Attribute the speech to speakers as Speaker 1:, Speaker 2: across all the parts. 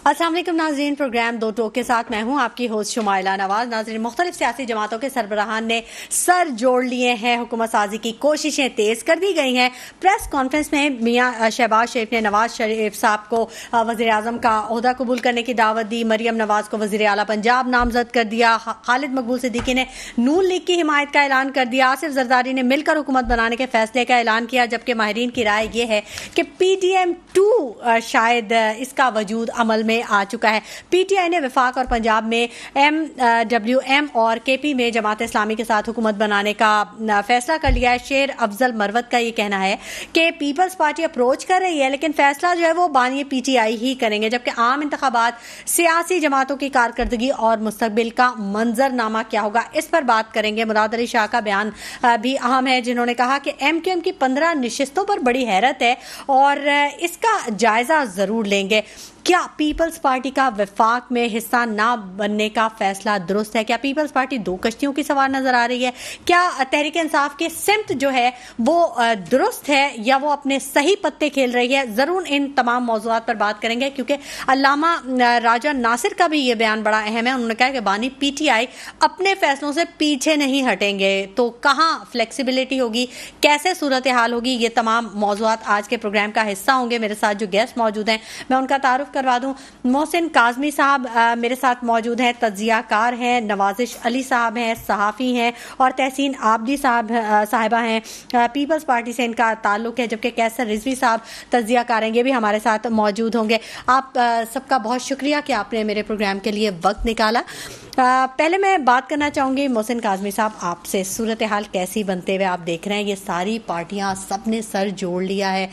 Speaker 1: अस्सलाम वालेकुम नाज़रीन, प्रोग्राम दो टोक के साथ मैं हूं आपकी होस्ट शुमाइला नवाज। नाज़रीन, मुख्तलिफ सियासी जमातों के सरबराहान ने सर जोड़ लिए हैं, हुकूमत साजी की कोशिशें तेज कर दी गई हैं। प्रेस कॉन्फ्रेंस में मियां शहबाज शरीफ ने नवाज शरीफ साहब को वज़ीर आज़म का ओहदा कबूल करने की दावत दी। मरियम नवाज को वज़ीर आला पंजाब नामजद कर दिया। खालिद मकबूल सिद्दीकी ने नून लीग की हिमायत का ऐलान कर दिया। आसिफ जरदारी ने मिलकर हुकूमत बनाने के फैसले का ऐलान किया, जबकि माहिरीन की राय यह है कि PDM-2 शायद इसका वजूद अमल में आ चुका है। PTI ने वफाक और पंजाब में MWM और KP में जमात इस्लामी के साथ हुकूमत बनाने का फैसला कर लिया है। शेर अफजल मरवत का ये कहना है कि पीपल्स पार्टी अप्रोच कर रही है, लेकिन फैसला जो है वो बानी PTI ही करेंगे, जबकि आम इंतखाबात सियासी जमातों की कारकर्दगी और मुस्तकबिल का मंजरनामा क्या होगा, इस पर बात करेंगे। मुराद अली शाह का बयान भी अहम है, जिन्होंने कहा कि MQM की 15 नशिस्तों पर बड़ी हैरत है और इसका जायजा जरूर लेंगे। क्या पीपल्स पार्टी का वफाक में हिस्सा ना बनने का फैसला दुरुस्त है? क्या पीपल्स पार्टी दो कश्तियों की सवार नजर आ रही है? क्या तहरीक इंसाफ की सिमत जो है वो दुरुस्त है या वो अपने सही पत्ते खेल रही है? जरूर इन तमाम मौज़ूआत पर बात करेंगे, क्योंकि अल्लामा राजा नासिर का भी ये बयान बड़ा अहम है। उन्होंने कहा कि बानी PTI अपने फैसलों से पीछे नहीं हटेंगे। तो कहाँ फ्लेक्सिबिलिटी होगी, कैसे सूरत हाल होगी, ये तमाम मौज़ूआत आज के प्रोग्राम का हिस्सा होंगे। मेरे साथ जो गेस्ट मौजूद हैं मैं उनका तारुफ करवा दूं। मोहसिन काजमी साहब मेरे साथ मौजूद हैं, तज्जियाकार हैं। नवाजिश अली साहब हैं, सहाफ़ी हैं। और तहसीन आबदी साहिबा हैं, पीपल्स पार्टी से इनका ताल्लुक है। जबकि कैसर रिजवी साहब तज्जियाकार हैं, ये भी हमारे साथ मौजूद होंगे। आप सबका बहुत शुक्रिया कि आपने मेरे प्रोग्राम के लिए वक्त निकाला। पहले मैं बात करना चाहूँगी मोहसिन काजमी साहब आपसे, सूरत हाल कैसी बनते हुए आप देख रहे हैं? ये सारी पार्टियां सब ने सर जोड़ लिया है,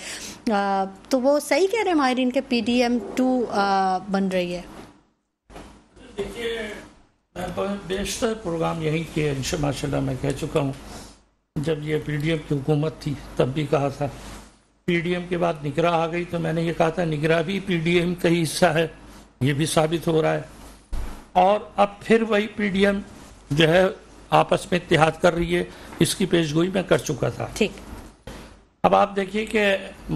Speaker 1: तो वो सही कह रहे हैं माहिरीन के PDM-2 बन रही है?
Speaker 2: देखिए, मैं बेशतर प्रोग्राम यही किए माशाल्लाह मैं कह चुका हूँ। जब ये PDM की हुकूमत थी तब भी कहा था, PDM के बाद निगरा आ गई तो मैंने ये कहा था निगरा भी PDM का ही हिस्सा है, ये भी साबित हो रहा है। और अब फिर वही PDM जो है आपस में इत्तेहाद कर रही है, इसकी पेशगोई मैं कर चुका था।
Speaker 1: ठीक।
Speaker 2: अब आप देखिए कि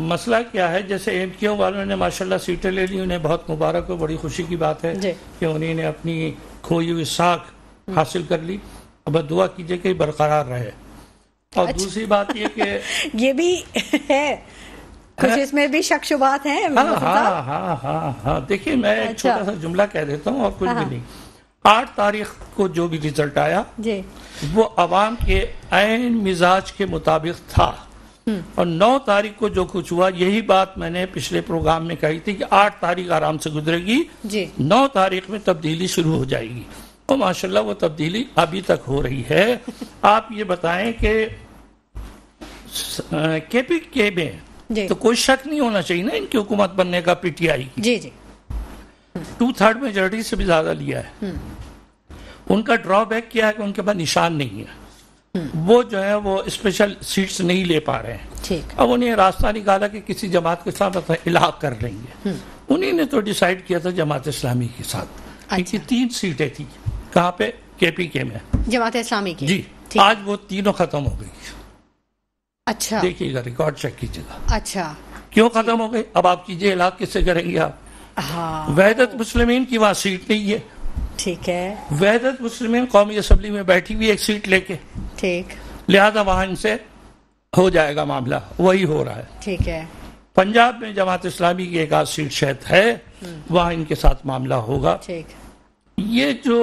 Speaker 2: मसला क्या है। जैसे MQM वालों ने माशाल्लाह सीटें ले ली, उन्हें बहुत मुबारक हो, बड़ी खुशी की बात है कि उन्होंने अपनी खोई हुई साख हासिल कर ली। अब दुआ कीजिए कि बरकरार रहे। और
Speaker 1: अच्छा।
Speaker 2: दूसरी बात ये कि
Speaker 1: ये भी है कुछ इसमें भी शक शुबात हैं।
Speaker 2: हाँ। देखिए, मैं एक छोटा सा जुमला कह देता हूँ और कुछ भी नहीं। 8 तारीख को जो भी रिजल्ट आया जी, वो अवाम के ऐन मिजाज के मुताबिक था। और 9 तारीख को जो कुछ हुआ, यही बात मैंने पिछले प्रोग्राम में कही थी कि 8 तारीख आराम से गुजरेगी जी, 9 तारीख में तब्दीली शुरू हो जाएगी। और माशाल्लाह वो तब्दीली अभी तक हो रही है। आप ये बताएं कि KPK में तो कोई शक नहीं होना चाहिए ना इनकी हुकूमत बनने का PTI की।
Speaker 1: जी जी
Speaker 2: 2/3 मेजॉरिटी से भी ज्यादा लिया है। उनका ड्रॉबैक क्या है कि उनके पास निशान नहीं है। वो जो है वो स्पेशल सीट्स नहीं ले पा रहे हैं। ठीक। अब उन्हें रास्ता निकाला कि किसी जमात के साथ इलाहा कर लेंगे। उन्हीं ने तो डिसाइड किया था जमात इस्लामी के साथ। इनकी 3 सीटें थी। कहाँ पे? KPK में, जमात इस्लामी की जी। आज वो तीनों खत्म हो गई। अच्छा, देखिएगा, रिकॉर्ड चेक कीजिएगा। अच्छा, क्यों खत्म हो गई? अब आप कीजिए, इलाहा किससे करेंगे आप? हाँ, वहदत मुस्लिमीन की वहां सीट नहीं है। ठीक है। वहदत मुस्लिमीन कौमी असम्बली में बैठी हुई एक सीट लेके। ठीक। लिहाजा वहां इनसे हो जाएगा मामला, वही हो रहा है। ठीक है। पंजाब में जमात इस्लामी की एक आध सीट शायद है, वहां इनके साथ मामला होगा। ठीक। ये जो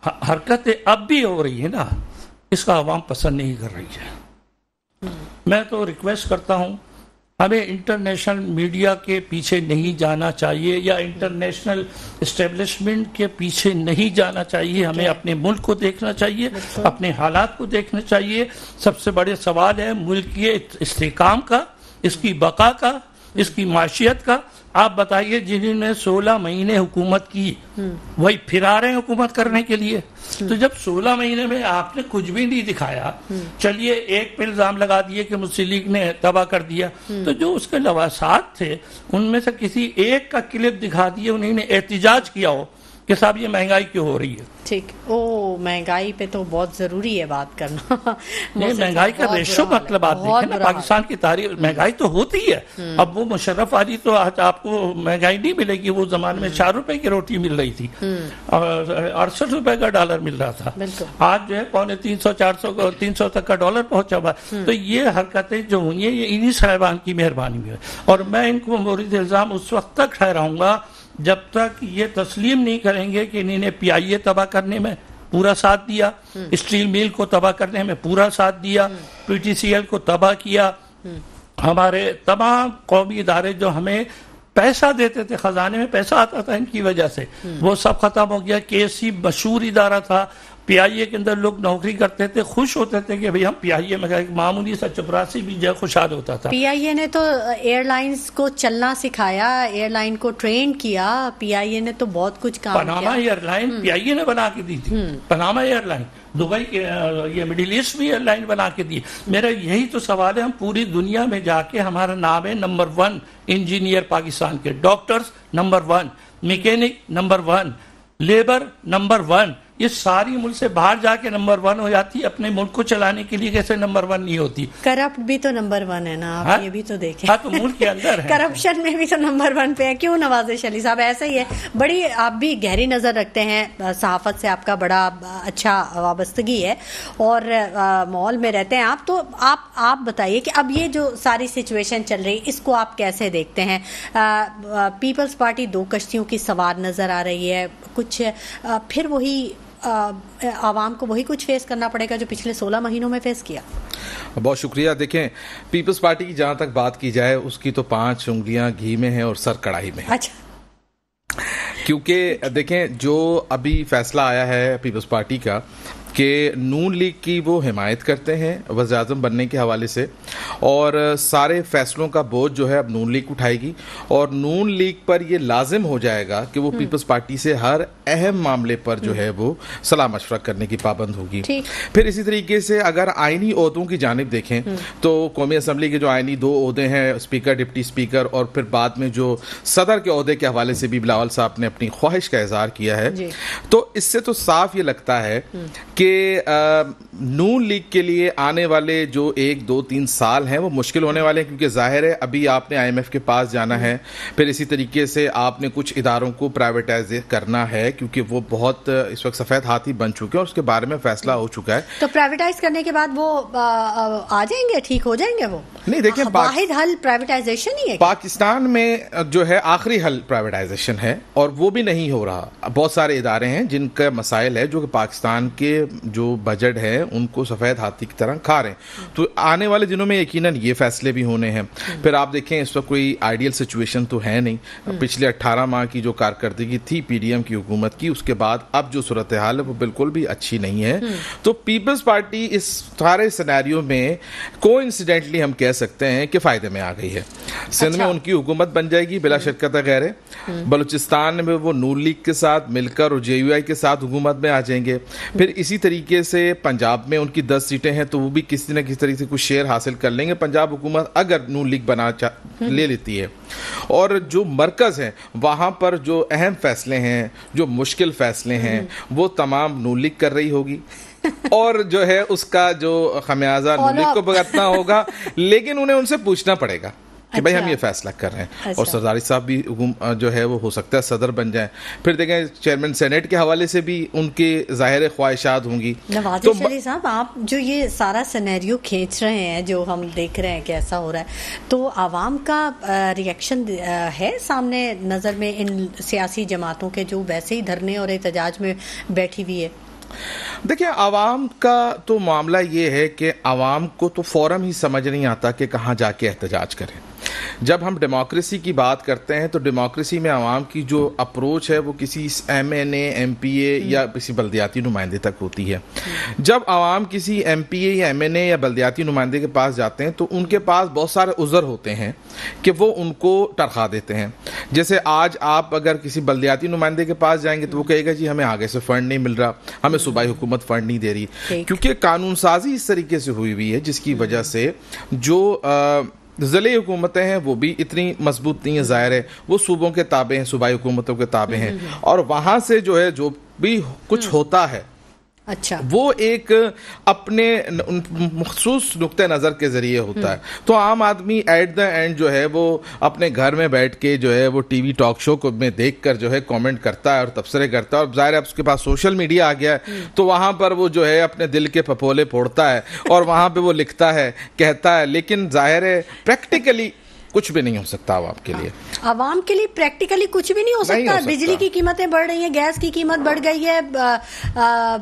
Speaker 2: हरकतें अब भी हो रही है ना, इसका अवाम पसंद नहीं कर रही है। मैं तो रिक्वेस्ट करता हूं, हमें इंटरनेशनल मीडिया के पीछे नहीं जाना चाहिए या इंटरनेशनल एस्टेब्लिशमेंट के पीछे नहीं जाना चाहिए। हमें अपने मुल्क को देखना चाहिए, अपने हालात को देखना चाहिए। सबसे बड़े सवाल है मुल्क के इस्तेकाम का, इसकी बका का, इसकी माशियत का। आप बताइए, जिन्होंने 16 महीने हुकूमत की वही फिर आ रहे हैं हुकूमत करने के लिए। तो जब 16 महीने में आपने कुछ भी नहीं दिखाया, चलिए एक पे इल्जाम लगा दिए कि मुस्लिम लीग ने तबाह कर दिया, तो जो उसके लवासात थे उनमें से किसी एक का क्लिप दिखा दिए, उन्होंने एहतिजाज किया हो कि साहब ये महंगाई क्यों हो रही है।
Speaker 1: ठीक, ओ महंगाई पे तो बहुत जरूरी है बात करना।
Speaker 2: नहीं, महंगाई का रेशो मतलब आप देखें ना, पाकिस्तान की तारीख, महंगाई तो होती है। अब वो मुशर्रफ वाली तो आज आपको महंगाई नहीं मिलेगी, वो जमाने में 4 रुपए की रोटी मिल रही थी और 68 रुपए का डॉलर मिल रहा था। आज जो है 350, 400, 300 तक का डॉलर पहुंचा हुआ। तो ये हरकतें जो हुई है ये इन्हीं साहिबान की मेहरबानी है, और मैं इनको मुरीद इल्जाम उस वक्त तक ठहराऊंगा जब तक ये तस्लीम नहीं करेंगे कि इन्होंने PIA तबाह करने में पूरा साथ दिया, स्टील मिल को तबाह करने में पूरा साथ दिया, PTCL को तबाह किया, हमारे तमाम कौमी इदारे जो हमें पैसा देते थे, खजाने में पैसा आता था इनकी वजह से, वो सब खत्म हो गया। KSC मशहूर इदारा था, PIA के अंदर लोग नौकरी करते थे, खुश होते थे कि भाई हम PIA में गए, मामूली सा चपरासी भी जो खुशहाल होता था।
Speaker 1: PIA ने तो एयरलाइंस को चलना सिखाया, एयरलाइन को ट्रेन किया, PIA ने तो बहुत कुछ काम किया।
Speaker 2: पनामा एयरलाइन PIA ने बना के दी थी, पनामा एयरलाइन दुबई के, ये मिडिल ईस्ट भी एयरलाइन बना के दी। मेरा यही तो सवाल है, हम पूरी दुनिया में जाके हमारा नाम है नंबर 1 इंजीनियर पाकिस्तान के, doctors number 1, mechanic number 1, labour number 1, ये सारी मुल्क से बाहर जाके नंबर 1 हो जाती है, अपने मुल्क को चलाने के लिए कैसे नंबर 1 नहीं होती।
Speaker 1: करप्ट भी तो नंबर 1 है ना, आप
Speaker 2: हाँ?
Speaker 1: ये भी तो देखें।
Speaker 2: हाँ, तो मुल्क के अंदर है।
Speaker 1: करप्शन में भी तो नंबर 1 पे है, क्यों नवाज़ अली साहब? ऐसा ही है, बड़ी आप भी गहरी नजर रखते हैं, सहाफत से आपका बड़ा अच्छा वाबस्तगी है और माहौल में रहते हैं आप, तो आप बताइए कि अब ये जो सारी सिचुएशन चल रही है इसको आप कैसे देखते हैं? पीपल्स पार्टी 2 कश्तियों की सवार नजर आ रही है, कुछ फिर वही आवाम को वही कुछ फेस करना पड़ेगा जो पिछले 16 महीनों में फेस किया।
Speaker 3: बहुत शुक्रिया। देखें, पीपल्स पार्टी की जहां तक बात की जाए उसकी तो 5 उंगलियां घी में हैं और सर कढ़ाई में है।
Speaker 1: अच्छा,
Speaker 3: क्योंकि देखें जो अभी फैसला आया है पीपल्स पार्टी का कि नून लीग की वो हिमायत करते हैं वज़ीर-ए-आज़म बनने के हवाले से, और सारे फैसलों का बोझ जो है अब नून लीग उठाएगी, और नून लीग पर ये लाजिम हो जाएगा कि वो पीपल्स पार्टी से हर अहम मामले पर जो है वो सलाह मशवरा करने की पाबंद होगी। फिर इसी तरीके से अगर आइनी ओहदों की जानिब देखें तो कौमी असम्बली के जो आइनी 2 ओहदे हैं, स्पीकर, डिप्टी स्पीकर, और फिर बाद में जो सदर के ओहदे के हवाले से भी बिलावल साहब ने अपनी ख्वाहिश का इजहार किया है, तो इससे तो साफ ये लगता है कि नून लीग के लिए आने वाले जो 1, 2, 3 साल हैं वो मुश्किल होने वाले हैं, क्योंकि जाहिर है अभी आपने IMF के पास जाना है, फिर इसी तरीके से आपने कुछ इदारों को प्राइवेटाइज करना है, क्योंकि वो बहुत इस वक्त सफेद हाथी बन चुके हैं और उसके बारे में फैसला हो चुका है।
Speaker 1: तो प्राइवेटाइज करने के बाद वो आ जाएंगे, ठीक हो जाएंगे वो? नहीं, देखिए, वाहिद हल प्राइवेटाइजेशन ही है।
Speaker 3: पाकिस्तान में जो है आखिरी हल प्राइवेटाइजेशन है, और वो भी नहीं हो रहा। बहुत सारे इदारे हैं जिनका मसाइल है, जो कि पाकिस्तान के जो बजट है उनको सफेद हाथी की तरह खा रहे हैं। तो आने वाले दिनों में यकीनन ये फैसले भी होने हैं। फिर आप देखें, इस वक्त कोई आइडियल सिचुएशन तो है नहीं। पिछले 18 माह की जो कारकर्दगी थी PDM की हुकूमत की, उसके बाद अब जो सूरत हाल है वो बिल्कुल भी अच्छी नहीं है। तो पीपल्स पार्टी इस सारे सिनेरियो में कोइंसिडेंटली हम कह सकते हैं कि फायदे में आ गई है। सिंध में उनकी हुकूमत बन जाएगी बिला शक्कत गैर। बलूचिस्तान में वो नून लीग के साथ मिलकर और JUI के साथ हुकूमत में आ जाएंगे। फिर इसी तरीके से पंजाब में उनकी 10 सीटें हैं, तो वो भी किसी न किसी तरीके से कुछ शेयर हासिल कर लेंगे पंजाब हुकूमत, अगर नून लीग ले लेती है। और जो मरकज है वहां पर जो अहम फैसले हैं, जो मुश्किल फैसले हैं, वो तमाम नून लीग कर रही होगी और जो है उसका जो खमियाजा नून लीग को भुगतना होगा, लेकिन उन्हें उनसे पूछना पड़ेगा कि भाई हम ये फैसला कर रहे हैं। और सरदारी साहब भी जो है वो हो सकता है सदर बन जाए। फिर देखें, चेयरमैन सेनेट के हवाले से भी उनके ज़ाहिर ख्वाहिशात होंगी।
Speaker 1: नवाज शरीफ साहब, आप जो ये सारा सिनेरियो खींच रहे हैं, जो हम देख रहे हैं कैसा हो रहा है, तो आवाम का रिएक्शन है सामने नज़र में इन सियासी जमातों के जो वैसे ही धरने और एहतजाज में बैठी हुई है?
Speaker 3: देखिए, आवाम का तो मामला ये है कि आवाम को तो फौरन ही समझ नहीं आता कि कहाँ जाके एहतजाज करें। जब हम डेमोक्रेसी की बात करते हैं तो डेमोक्रेसी में आवाम की जो अप्रोच है वो किसी MNA, MPA या किसी बल्दियाती नुमाइंदे तक होती है। जब आवाम किसी MPA या MNA या बल्दियाती नुमाइंदे के पास जाते हैं तो उनके पास बहुत सारे उज़र होते हैं कि वो उनको टरखा देते हैं। जैसे आज आप अगर किसी बल्दियाती नुमाइंदे के पास जाएंगे तो वो कहेगा जी हमें आगे से फंड नहीं मिल रहा, हमें सूबाई हुकूमत फंड नहीं दे रही, क्योंकि कानून साजी इस तरीके से हुई हुई है जिसकी वजह से जो ज़िले हुकूमतें हैं वो भी इतनी मजबूत नहीं है, ज़ाहिर है वो सूबों के ताबे हैं, सूबाई हुकूमतों के ताबे हैं, और वहाँ से जो है जो भी कुछ होता है
Speaker 1: अच्छा
Speaker 3: वो एक अपने मखसूस नुक्ते नज़र के ज़रिए होता है। तो आम आदमी एट द एंड जो है वो अपने घर में बैठ के जो है वो टीवी टॉक शो को में देख कर जो है कमेंट करता है और तबसरे करता है, और ज़ाहिर है उसके पास सोशल मीडिया आ गया है तो वहाँ पर वो जो है अपने दिल के पपोले फोड़ता है और वहाँ पे वो लिखता है, कहता है, लेकिन ज़ाहिर है प्रैक्टिकली कुछ भी नहीं हो सकता आवाम के लिए।
Speaker 1: आवाम के लिए प्रैक्टिकली कुछ भी नहीं हो सकता। बिजली की कीमतें बढ़ रही हैं, गैस की कीमत बढ़ गई है,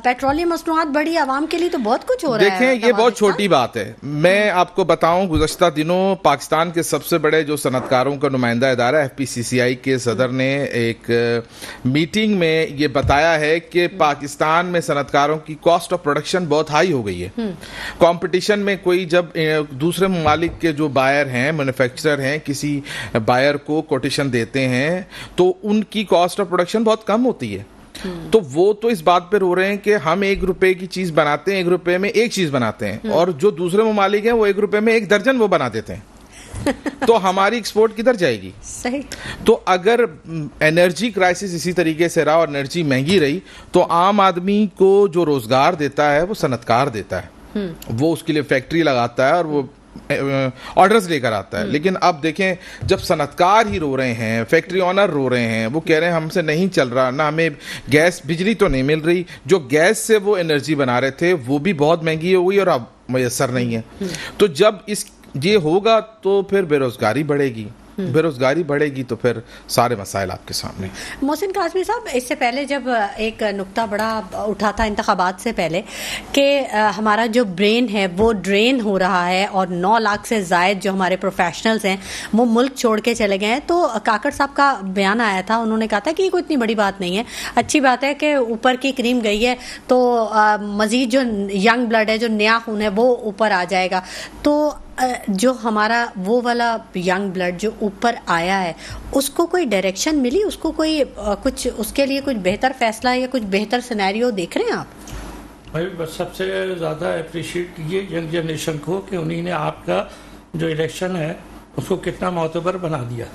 Speaker 1: पेट्रोलियम मसनूआत बढ़ी, आवाम के लिए तो बहुत कुछ हो रहा है।
Speaker 3: देखें ये बहुत छोटी बात है। मैं आपको बताऊं, गुज़श्ता दिनों पाकिस्तान के सबसे बड़े जो सनतकारों का नुमाइंदा इदारा FPCCI के सदर ने एक मीटिंग में ये बताया है कि पाकिस्तान में सनतकारों की कॉस्ट ऑफ प्रोडक्शन बहुत हाई हो गई है। कंपटीशन में कोई जब दूसरे ममालिक के जो बायर हैं, मैन्युफैक्चरर हैं, किसी बायर को कोटेशन देते हैं तो उनकी कॉस्ट ऑफ प्रोडक्शन बहुत कम होती है। तो वो तो इस बात पे रो रहे हैं कि हम 1 रुपए की चीज बनाते हैं, 1 रुपए में एक चीज बनाते हैं, और जो दूसरे ममालिक हैं वो 1 रुपए में 1 दर्जन वो बना देते हैं। तो हमारी एक्सपोर्ट किधर जाएगी?
Speaker 1: सही।
Speaker 3: तो अगर एनर्जी क्राइसिस इसी तरीके से रहा और एनर्जी महंगी रही तो आम आदमी को जो रोजगार देता है वो सनतकार देता है, वो उसके लिए फैक्ट्री लगाता है और वो ऑर्डर्स लेकर आता है। लेकिन अब देखें जब सनतकार ही रो रहे हैं, फैक्ट्री ऑनर रो रहे हैं, वो कह रहे हैं हमसे नहीं चल रहा, ना हमें गैस, बिजली तो नहीं मिल रही, जो गैस से वो एनर्जी बना रहे थे वो भी बहुत महंगी हो गई और अब मैसर नहीं है। तो जब ये होगा तो फिर बेरोजगारी बढ़ेगी, बेरोजगारी बढ़ेगी तो फिर सारे मसाइल आपके सामने।
Speaker 1: मोहसिन काज़मी साहब, इससे पहले जब एक नुक्ता बड़ा उठा था इंतखाबात से पहले कि हमारा जो ब्रेन है वो ड्रेन हो रहा है और 9 लाख से ज़ायद जो हमारे प्रोफेशनल्स हैं वो मुल्क छोड़ के चले गए हैं, तो काकड़ साहब का बयान आया था, उन्होंने कहा था कि ये कोई इतनी बड़ी बात नहीं है, अच्छी बात है कि ऊपर की क्रीम गई है तो मज़ीद जो यंग ब्लड है, जो नया खून है वो ऊपर आ जाएगा। तो जो हमारा वो वाला यंग ब्लड जो ऊपर आया है उसको कोई डायरेक्शन मिली, उसको कोई कुछ उसके लिए कुछ बेहतर फैसला या कुछ बेहतर सिनेरियो देख रहे हैं आप?
Speaker 2: भाई बस सबसे ज़्यादा अप्रिशिएट ये यंग जनरेशन को कि उन्हीं ने आपका जो इलेक्शन है उसको कितना मोतबर बना दिया।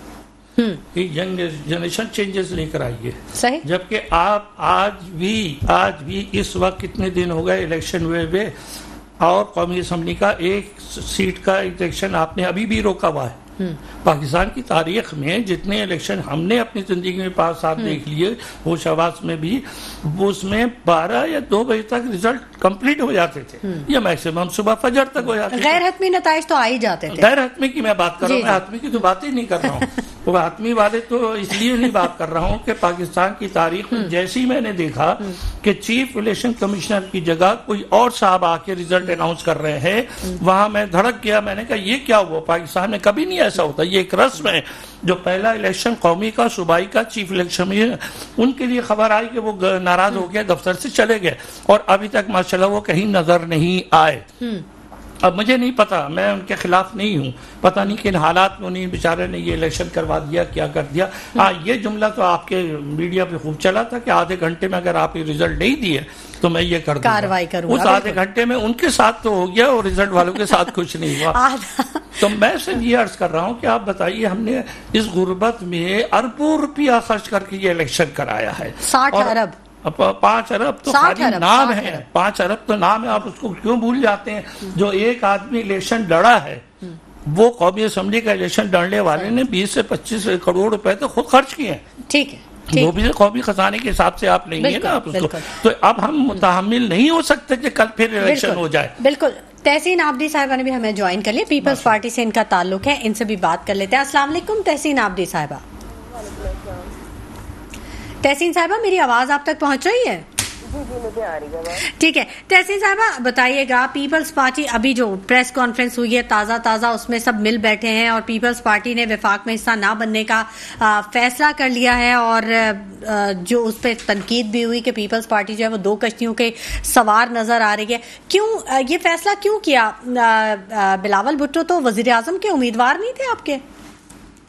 Speaker 2: ये यंग जनरेशन चेंजेस लेकर आई है।
Speaker 1: सही।
Speaker 2: जबकि आप आज भी इस वक्त कितने दिन हो गए इलेक्शन हुए और कौमी असम्बली का 1 सीट का इलेक्शन आपने अभी भी रोका हुआ है। पाकिस्तान की तारीख में जितने इलेक्शन हमने अपनी जिंदगी में 5 साल देख लिए, वो शहबाज में भी, वो उसमें 12 या 2 बजे तक रिजल्ट कंप्लीट हो जाते थे या मैक्सिमम सुबह फजर तक हो जाते थे।
Speaker 1: गैर हतमी नताइज तो आ ही जाते थे।
Speaker 2: गैर हतमी की मैं बात कर रहा हूँ, मैं हतमी की तो बात ही नहीं कर रहा हूँ। वो हतमी वाले तो इसलिए नहीं बात कर रहा हूँ कि पाकिस्तान की तारीख में जैसे ही मैंने देखा कि चीफ इलेक्शन कमिश्नर की जगह कोई और साहब आके रिजल्ट अनाउंस कर रहे हैं, वहां मैं धड़क गया। मैंने कहा ये क्या हुआ? पाकिस्तान में कभी नहीं ऐसा होता, ये एक रस्म है। जो पहला इलेक्शन कौमी का, सूबाई का, चीफ इलेक्शन में उनके लिए खबर आई कि वो नाराज हो गया, दफ्तर से चले गए और अभी तक माशाल्लाह वो कहीं नजर नहीं आए। अब मुझे नहीं पता, मैं उनके खिलाफ नहीं हूँ, पता नहीं किन हालात में उन्हीं बेचारे ने ये इलेक्शन करवा दिया, क्या कर दिया। हाँ, ये जुमला तो आपके मीडिया पे खूब चला था कि आधे घंटे में अगर आप ये रिजल्ट नहीं दिए तो मैं ये कर
Speaker 1: कार्रवाई करूंगा।
Speaker 2: उस आधे घंटे में उनके साथ तो हो गया और रिजल्ट वालों के साथ कुछ नहीं हुआ। तो मैं सिर्फ ये अर्ज कर रहा हूँ कि आप बताइए, हमने इस गुर्बत में अरबों रुपया खर्च करके ये इलेक्शन कराया है।
Speaker 1: 60 अरब
Speaker 2: 5 अरब तो खाली नाम है, 5 अरब तो नाम है, आप उसको क्यों भूल जाते हैं? जो एक आदमी इलेक्शन लड़ा है वो कौमी असम्बली का इलेक्शन लड़ने वाले ने 20 से 25 करोड़ रुपए तो खुद खर्च किए हैं।
Speaker 1: ठीक है,
Speaker 2: वो भी कौमी खजाने के हिसाब से आप लेंगे ना आप उसको। तो अब हम मुतहम्मिल नहीं हो सकते कि कल फिर इलेक्शन हो जाए।
Speaker 1: बिल्कुल। तहसीन आबदी साहिबा ने भी हमें ज्वाइन कर लिया, पीपल्स पार्टी से इनका ताल्लुक है, इनसे भी बात कर लेते हैं। अस्सलाम वालेकुम तहसीन आबदी साहिबा। तहसीन साहिबा, मेरी आवाज आप तक पहुंच रही है?
Speaker 4: जी मुझे आ रही है। ठीक है,
Speaker 1: तहसीन साहिबा बताइएगा, पीपल्स पार्टी अभी जो प्रेस कॉन्फ्रेंस हुई है ताज़ा उसमें सब मिल बैठे हैं और पीपल्स पार्टी ने वफाक में हिस्सा ना बनने का फैसला कर लिया है और जो उस पर तनकीद भी हुई कि पीपल्स पार्टी जो है वो 2 कश्तियों के सवार नजर आ रही है। क्यों ये फैसला क्यों किया? बिलावल भुट्टो तो वजीर आजम के उम्मीदवार नहीं थे आपके?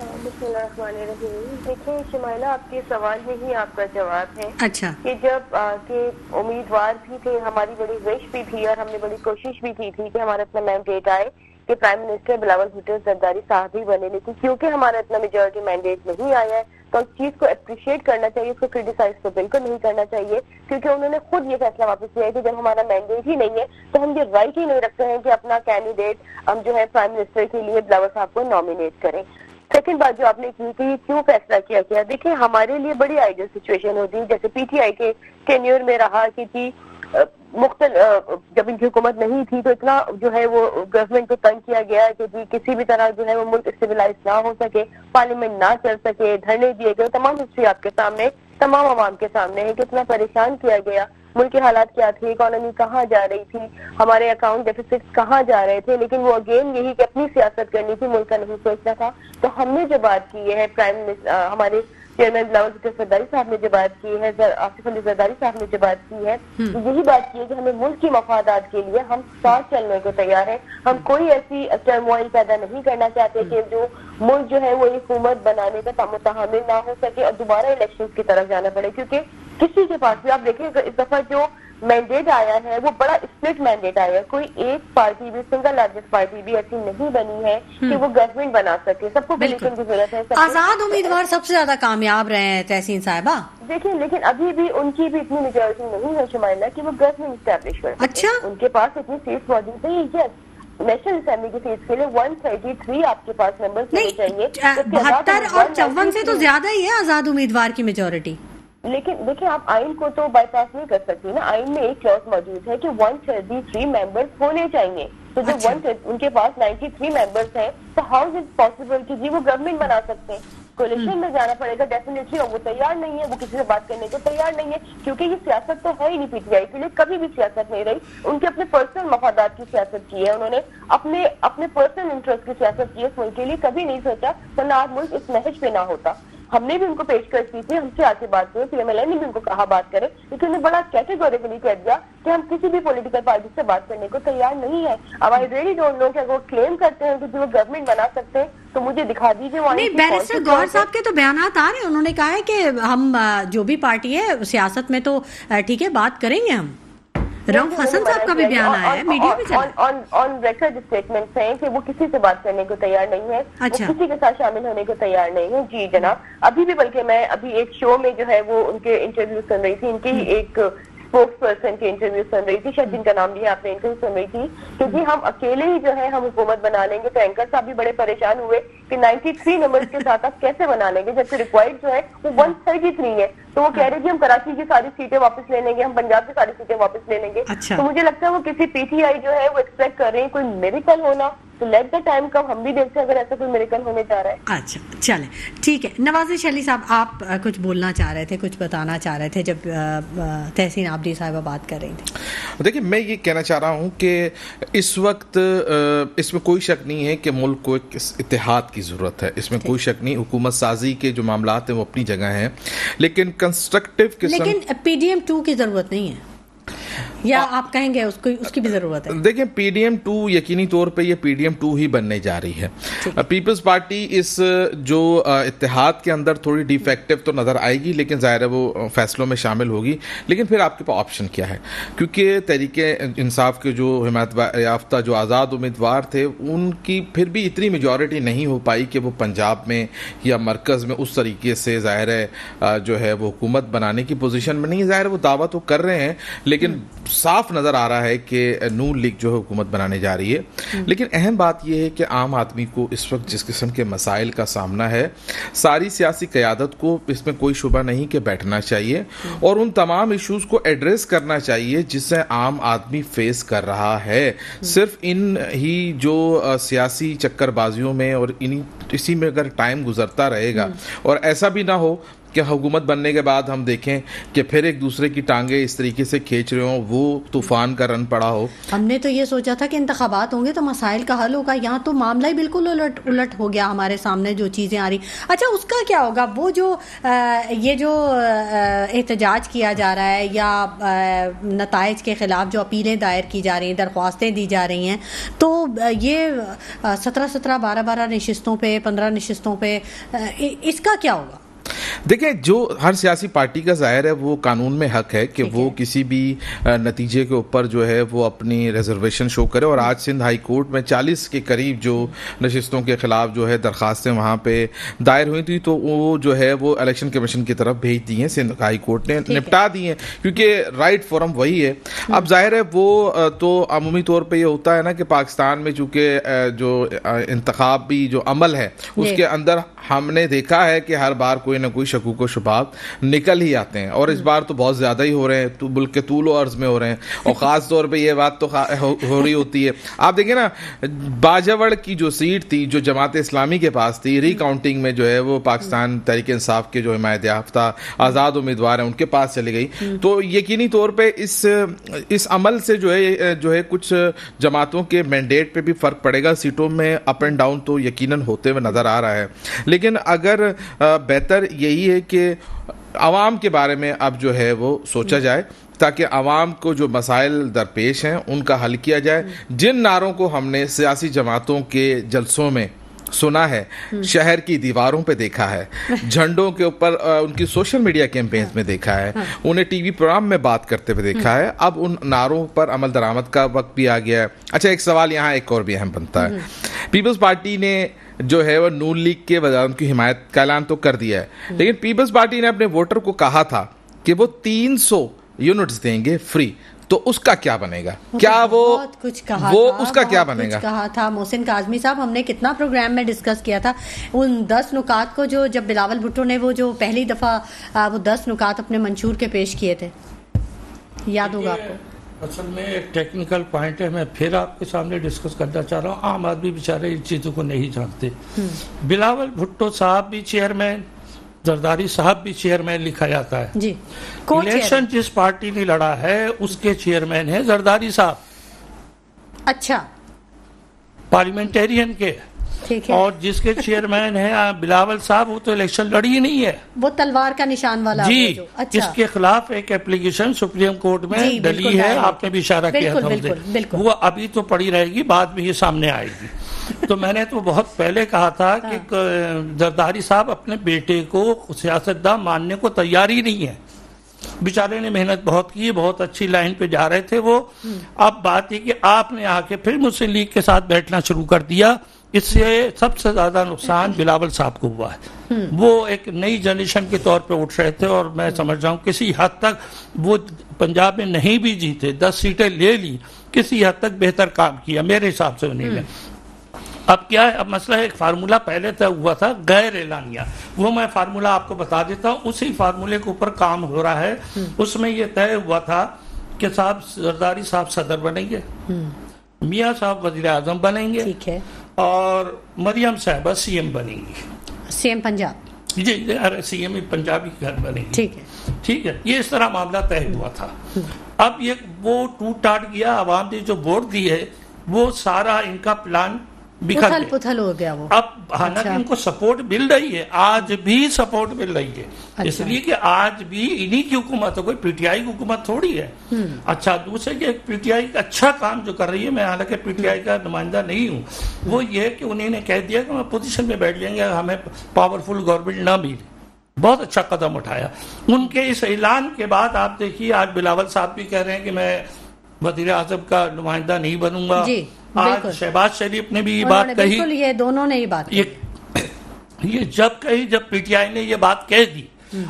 Speaker 4: देखिए शमाइला, आपके सवाल में ही आपका जवाब है।
Speaker 1: अच्छा।
Speaker 4: कि जब के उम्मीदवार भी थे, हमारी बड़ी विश भी थी और हमने बड़ी कोशिश भी की थी कि हमारा अपना मैंडेट आए, कि प्राइम मिनिस्टर बिलावल भुट्टो जरदारी साहब ही बने, लेकिन क्योंकि हमारा इतना मेजॉरिटी मैंडेट नहीं आया है तो उस चीज को अप्रिशिएट करना चाहिए, उसको क्रिटिसाइज तो बिल्कुल नहीं करना चाहिए, क्योंकि उन्होंने खुद ये फैसला वापस लिया है कि जब हमारा मैंडेट ही नहीं है तो हम ये राइट ही नहीं रखते हैं कि अपना कैंडिडेट हम जो है प्राइम मिनिस्टर के लिए बिलावल साहब को नॉमिनेट करें। सेकंड बात जो आपने की कि क्यों फैसला किया गया, देखिए हमारे लिए बड़ी आइडियल सिचुएशन होती है, जैसे पीटीआई के टेन्योर में रहा कि जब इनकी हुकूमत नहीं थी तो इतना जो है वो गवर्नमेंट को तंग किया गया कि किसी भी तरह जो है वो मुल्क स्टेबलाइज ना हो सके, पार्लियामेंट ना चल सके, धरने दिए गए, तमाम हिस्ट्री आपके सामने, तमाम आवाम के सामने है, कितना परेशान किया गया, मुल्क के हालात क्या थे, इकोनॉमी कहाँ जा रही थी, हमारे अकाउंट डेफिसिट कहाँ जा रहे थे, लेकिन वो अगेन यही कि अपनी सियासत करनी थी, मुल्क का नहीं सोचना था। तो हमने जो बात की है प्राइम मिनिस्टर हमारे चेयरमैन बिलावल भुट्टो जरदारी साहब ने जो बात की है, आसिफ अली जरदारी साहब ने जो बात की है, यही बात की है कि हमें मुल्क की मफादात के लिए हम साथ चलने को तैयार हैं। हम कोई ऐसी टर्मोइल पैदा नहीं करना चाहते कि जो मुल्क जो है वो हुकूमत बनाने का मुतहम्मिल ना हो सके और दोबारा इलेक्शन की तरफ जाना पड़े, क्योंकि किसी के पास भी आप देखें इस दफा जो मैंडेट आया है वो बड़ा स्प्लिट मैंडेट आया है, कोई एक पार्टी भी, सिंगल लार्जेस्ट पार्टी भी ऐसी नहीं बनी है कि वो गवर्नमेंट बना सके, सबको कोलिशन की जरूरत है।
Speaker 1: आजाद उम्मीदवार सबसे ज्यादा कामयाब रहे हैं तहसीन साहिबा।
Speaker 4: देखिए लेकिन अभी भी उनकी भी इतनी मेजोरिटी नहीं है शुमाइला कि वो गवर्नमेंट स्टैब्लिश कर सके।
Speaker 1: अच्छा,
Speaker 4: उनके पास इतनी सीट्स मौजूद है, नेशनल असेंबली की सीट्स के लिए 133 आपके पास मेंबर्स होने चाहिए,
Speaker 1: 72 और 54 से तो ज्यादा ही है आजाद उम्मीदवार की मेजोरिटी।
Speaker 4: लेकिन देखिए आप आइन को तो बाईपास नहीं कर सकती ना, आइन में एक क्लॉज मौजूद है कि 133 मेंबर्स होने चाहिए, तो जो उनके पास 93 मेंबर्स हैं, तो हाउ इज इट पॉसिबल कि जी वो गवर्नमेंट बना सकते हैं? कोलिशन में जाना पड़ेगा डेफिनेटली, और वो तैयार नहीं है, वो किसी से बात करने को तैयार नहीं है, क्योंकि ये सियासत तो है ही नहीं, पीटीआई के लिए कभी भी सियासत नहीं रही, उनके अपने पर्सनल मफादात की सियासत की है, उन्होंने अपने पर्सनल इंटरेस्ट की सियासत की है, मुल्क के लिए कभी नहीं सोचा, वरना आज मुल्क इस महज पे ना होता। हमने भी उनको पेशकश की थी, हमसे आके बात करें, पीएमएलएन ने भी उनको कहा बात करें, लेकिन उन्होंने बड़ा कैटेगोरिकली कह दिया कि हम किसी भी पॉलिटिकल पार्टी से बात करने को तैयार नहीं है। अब आई रियली डोंट नो कि अगर वो क्लेम करते हैं कि वो गवर्नमेंट बना सकते हैं तो मुझे दिखा दीजिए।
Speaker 1: नहीं, बैरिस्टर गौहर साहब के तो बयानात आ रहे हैं, उन्होंने कहा है कि हम जो भी पार्टी है सियासत में तो ठीक है बात करेंगे हम। रऊफ हसन साहब का भी बयान आया है, मीडिया में चला
Speaker 4: ऑन रिकॉर्ड स्टेटमेंट्स हैं कि वो किसी से बात करने को तैयार नहीं है,
Speaker 1: अच्छा,
Speaker 4: वो किसी के साथ शामिल होने को तैयार नहीं है। जी जनाब, अभी भी, बल्कि मैं अभी एक शो में जो है वो उनके इंटरव्यू सुन रही थी, इनकी ही एक स्पोक्स पर्सन के इंटरव्यू सुन रही थी, शायद जिनका नाम लिया आपने, इनको ही सुन रही थी, क्योंकि हम अकेले ही जो है हम हुकूमत बना लेंगे, तो एंकर साहब भी बड़े परेशान हुए कि 93 नंबर्स के साथ आप कैसे बना लेंगे, जबकि रिक्वायर्ड जो है वो 133 है। तो वो कह रहे कि हम कराची की सारी सीटें वापस ले लेंगे, हम पंजाब की सारी सीटें वापस ले लेंगे।
Speaker 1: अच्छा।
Speaker 4: तो मुझे लगता है वो किसी पीटीआई जो है वो एक्सपेक्ट कर रहे हैं कोई मिरेकल होना, तो लेट द टाइम कम, हम भी देखते हैं अगर ऐसा कोई मिरेकल होने जा रहा है।
Speaker 1: अच्छा चले ठीक है। नवाजिश अली साहब, आप कुछ बोलना चाह रहे थे, कुछ बताना चाह रहे थे जब तहसीन आबदी साहिबा बात कर रही थी।
Speaker 3: देखिए, मैं ये कहना चाह रहा हूँ कि इस वक्त इसमें कोई शक नहीं है कि मुल्क को एक इत्तेहाद की ज़रूरत है, इसमें कोई शक नहीं। हुकूमत साजी के जो मामलात हैं वो अपनी जगह हैं, लेकिन कंस्ट्रक्टिव किस्म,
Speaker 1: लेकिन पीडीएम 2 की ज़रूरत नहीं है, या आप कहेंगे उसकी भी जरूरत है?
Speaker 3: देखिए, पीडीएम 2 यकीनी तौर पे ये पीडीएम 2 ही बनने जा रही है। पीपल्स पार्टी इस जो इत्तेहाद के अंदर थोड़ी डिफेक्टिव तो नजर आएगी, लेकिन जाहिर है वो फैसलों में शामिल होगी। लेकिन फिर आपके पास ऑप्शन क्या है, क्योंकि तहरीके इंसाफ के जो हिमायत याफ्ता जो आज़ाद उम्मीदवार थे उनकी फिर भी इतनी मेजॉरिटी नहीं हो पाई कि वो पंजाब में या मरकज़ में उस तरीके से जाहिर है जो है वो हुकूमत बनाने की पोजीशन में नहीं है। जाहिर है वो दावा तो कर रहे हैं, लेकिन साफ नजर आ रहा है कि नून लीग जो है हुकूमत बनाने जा रही है। लेकिन अहम बात यह है कि आम आदमी को इस वक्त जिस किस्म के मसाइल का सामना है, सारी सियासी क़यादत को इसमें कोई शुबा नहीं कि बैठना चाहिए और उन तमाम इश्यूज को एड्रेस करना चाहिए जिससे आम आदमी फेस कर रहा है। सिर्फ इन ही जो सियासी चक्करबाजियों में और इसी में अगर टाइम गुजरता रहेगा और ऐसा भी ना हो कि हुकूमत बनने के बाद हम देखें कि फिर एक दूसरे की टांगे इस तरीके से खींच रहे हो, वो तूफान का रन पड़ा हो। हमने
Speaker 1: तो ये सोचा था कि इंतखाबात होंगे तो मसाइल का हल होगा, यहाँ तो मामला ही बिल्कुल उलट हो गया हमारे सामने जो चीज़ें आ रही। अच्छा, उसका क्या होगा? वो जो ये जो एहतजाज किया जा रहा है या नताइज के खिलाफ जो अपीलें दायर की जा रही हैं, दरख्वास्तें दी जा रही हैं, तो ये 17-17, 12-12 नशिस्तों पे, 15 नशिस्तों पे, इसका क्या होगा?
Speaker 3: देखिए, जो हर सियासी पार्टी का जाहिर है वो कानून में हक है कि वो किसी भी नतीजे के ऊपर जो है वो अपनी रिजर्वेशन शो करे, और आज सिंध हाई कोर्ट में 40 के करीब जो नशिस्तों के खिलाफ जो है दरखास्तें वहाँ पे दायर हुई थी, तो वो जो है वो इलेक्शन कमीशन की तरफ भेज दी हैं, सिंध हाई कोर्ट ने निपटा दी हैं, क्योंकि राइट फोरम वही है। अब जाहिर है वो तो अमूमी तौर पर ये होता है ना कि पाकिस्तान में चूँकि जो इंतखाबी जो अमल है उसके अंदर हमने देखा है कि हर बार कोई ना कोई शकूक व शुबात निकल ही आते हैं, और इस बार तो बहुत ज़्यादा ही हो रहे हैं, तो बल्कि तूल व अर्ज में हो रहे हैं, और ख़ास तौर पे ये बात तो हो रही होती है। आप देखिए ना, बाजवड़ की जो सीट थी जो जमात इस्लामी के पास थी, रिकाउंटिंग में जो है वो पाकिस्तान तहरीक इंसाफ के जो हिमायत याफ्ता आज़ाद उम्मीदवार हैं उनके पास चली गई। तो यकीनी तौर पर इस अमल से जो है कुछ जमातों के मैंडेट पर भी फ़र्क पड़ेगा, सीटों में अप एंड डाउन तो यकीनन होते हुए नज़र आ रहा है। लेकिन अगर बेहतर यही है कि आवाम के बारे में अब जो है वो सोचा जाए, ताकि आवाम को जो मसाइल दरपेश हैं उनका हल किया जाए। जिन नारों को हमने सियासी जमातों के जलसों में सुना है, शहर की दीवारों पे देखा है, झंडों के ऊपर उनकी सोशल मीडिया कैंपेन्स में देखा है, उन्हें टीवी प्रोग्राम में बात करते हुए देखा है, अब उन नारों पर अमल दरामद का वक्त भी आ गया है। अच्छा, एक सवाल यहाँ एक और भी अहम बनता है। पीपल्स पार्टी ने जो है वो नून लीग के वज़ारत की हिमायत का ऐलान तो कर दिया है, लेकिन पीपल्स पार्टी ने अपने वोटर को कहा था कि वो 300 यूनिट्स देंगे फ्री, तो उसका क्या बनेगा? क्या वो
Speaker 1: कुछ कहा
Speaker 3: वो
Speaker 1: था,
Speaker 3: उसका क्या बनेगा?
Speaker 1: कुछ कहा था मोहसिन काज़मी साहब, हमने कितना प्रोग्राम में डिस्कस किया था उन 10 नुकात को, जो जब बिलावल भुट्टो ने वो जो पहली दफा वो 10 नुकात अपने मंशूर के पेश किए थे, याद होगा आपको?
Speaker 2: असल में एक टेक्निकल पॉइंट है, मैं फिर आपके सामने डिस्कस करना चाह रहा हूँ। आम आदमी बेचारे इन चीज़ों को नहीं जानते। बिलावल भुट्टो साहब भी चेयरमैन, जरदारी साहब भी चेयरमैन लिखा जाता है
Speaker 1: जी।
Speaker 2: इलेक्शन जिस पार्टी ने लड़ा है उसके चेयरमैन है जरदारी साहब।
Speaker 1: अच्छा,
Speaker 2: पार्लियामेंटेरियन के,
Speaker 1: ठीक है।
Speaker 2: और जिसके चेयरमैन है बिलावल साहब, वो तो इलेक्शन लड़ी ही नहीं है,
Speaker 1: वो तलवार का निशान वाला
Speaker 2: जी।
Speaker 1: अच्छा।
Speaker 2: इसके खिलाफ एक एप्लीकेशन सुप्रीम कोर्ट में डली है, आपने भी इशारा किया था, वो अभी तो पड़ी रहेगी, बाद में ये सामने आएगी। तो मैंने तो बहुत पहले कहा था कि जरदारी साहब अपने बेटे को सियासतदान मानने को तैयार ही नहीं है। बेचारे ने मेहनत बहुत की, बहुत अच्छी लाइन पे जा रहे थे वो। अब बात है कि आपने आके फिर मुस्लिम लीग के साथ बैठना शुरू कर दिया, इससे सबसे ज्यादा नुकसान बिलावल साहब को हुआ है। वो एक नई जनरेशन के तौर पे उठ रहे थे, और मैं समझ रहा हूँ किसी हद तक वो पंजाब में नहीं भी जीते, 10 सीटें ले ली, किसी हद तक बेहतर काम किया मेरे हिसाब से उन्होंने। अब क्या है, अब मसला है, एक फार्मूला पहले तय हुआ था गैर एलानिया, वो मैं फार्मूला आपको बता देता हूँ। उसी फार्मूले के ऊपर काम हो रहा है। उसमें ये तय हुआ था कि साहब जरदारी साहब सदर बनेंगे, मियाँ साहब वजीर आजम बनेंगे,
Speaker 1: ठीक है,
Speaker 2: और मरियम साहबा सीएम बनेंगी,
Speaker 1: सीएम पंजाब,
Speaker 2: जी, अरे सीएम पंजाबी घर बनेगी,
Speaker 1: ठीक है,
Speaker 2: ठीक है। ये इस तरह मामला तय हुआ था। अब ये वो टूट टाट गया, आवाम ने जो वोट दी है वो सारा इनका प्लान
Speaker 1: उथल पुथल हो गया वो।
Speaker 2: अब हालांकि इनको सपोर्ट मिल रही है, आज भी सपोर्ट मिल रही है, इसलिए कि आज भी इन्हीं की हुकूमत है, कोई पीटीआई की हुकूमत थोड़ी है। अच्छा, दूसरे के पीटीआई का अच्छा काम जो कर रही है, मैं हालांकि पीटीआई का नुमाइंदा नहीं हूँ, वो ये कि उन्होंने कह दिया कि हम पोजीशन में बैठ जाएंगे, हमें पावरफुल गवर्नमेंट ना मिले। बहुत अच्छा कदम उठाया उनके इस ऐलान के बाद। आप देखिए आज बिलावल साहब भी कह रहे हैं कि मैं वजीर आजम का नुमाइंदा नहीं बनूंगा। आज शहबाज शरीफ ने भी ये बात कही,
Speaker 1: ये दोनों ने ये बात
Speaker 2: ये जब कही, जब पीटीआई ने ये बात कह दी,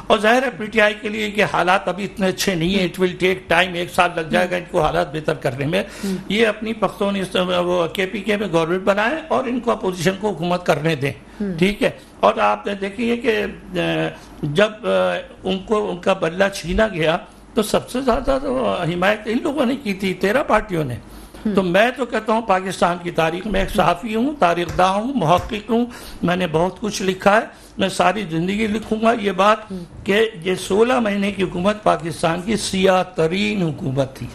Speaker 2: और जाहिर है पीटीआई के लिए कि हालात अभी इतने अच्छे नहीं है, इट विल टेक टाइम, 1 साल लग जाएगा इनको हालात बेहतर करने में। ये अपनी पख्तून वो केपीके में गवर्नमेंट बनाए और इनको अपोजिशन को हुकूमत करने दें, ठीक है। और आप देखिए कि जब उनको उनका बल्ला छीना गया तो सबसे ज्यादा तो हिमायत इन लोगों ने की थी, 13 पार्टियों ने। तो मैं तो कहता हूँ पाकिस्तान की तारीख में एक सहाफ़ी हूँ, तारीखदा हूँ, मुहक्किक हूँ, मैंने बहुत कुछ लिखा है, मैं सारी जिंदगी लिखूंगा ये बात कि ये 16 महीने की हुकूमत पाकिस्तान की सियाह तरीन हुकूमत थी।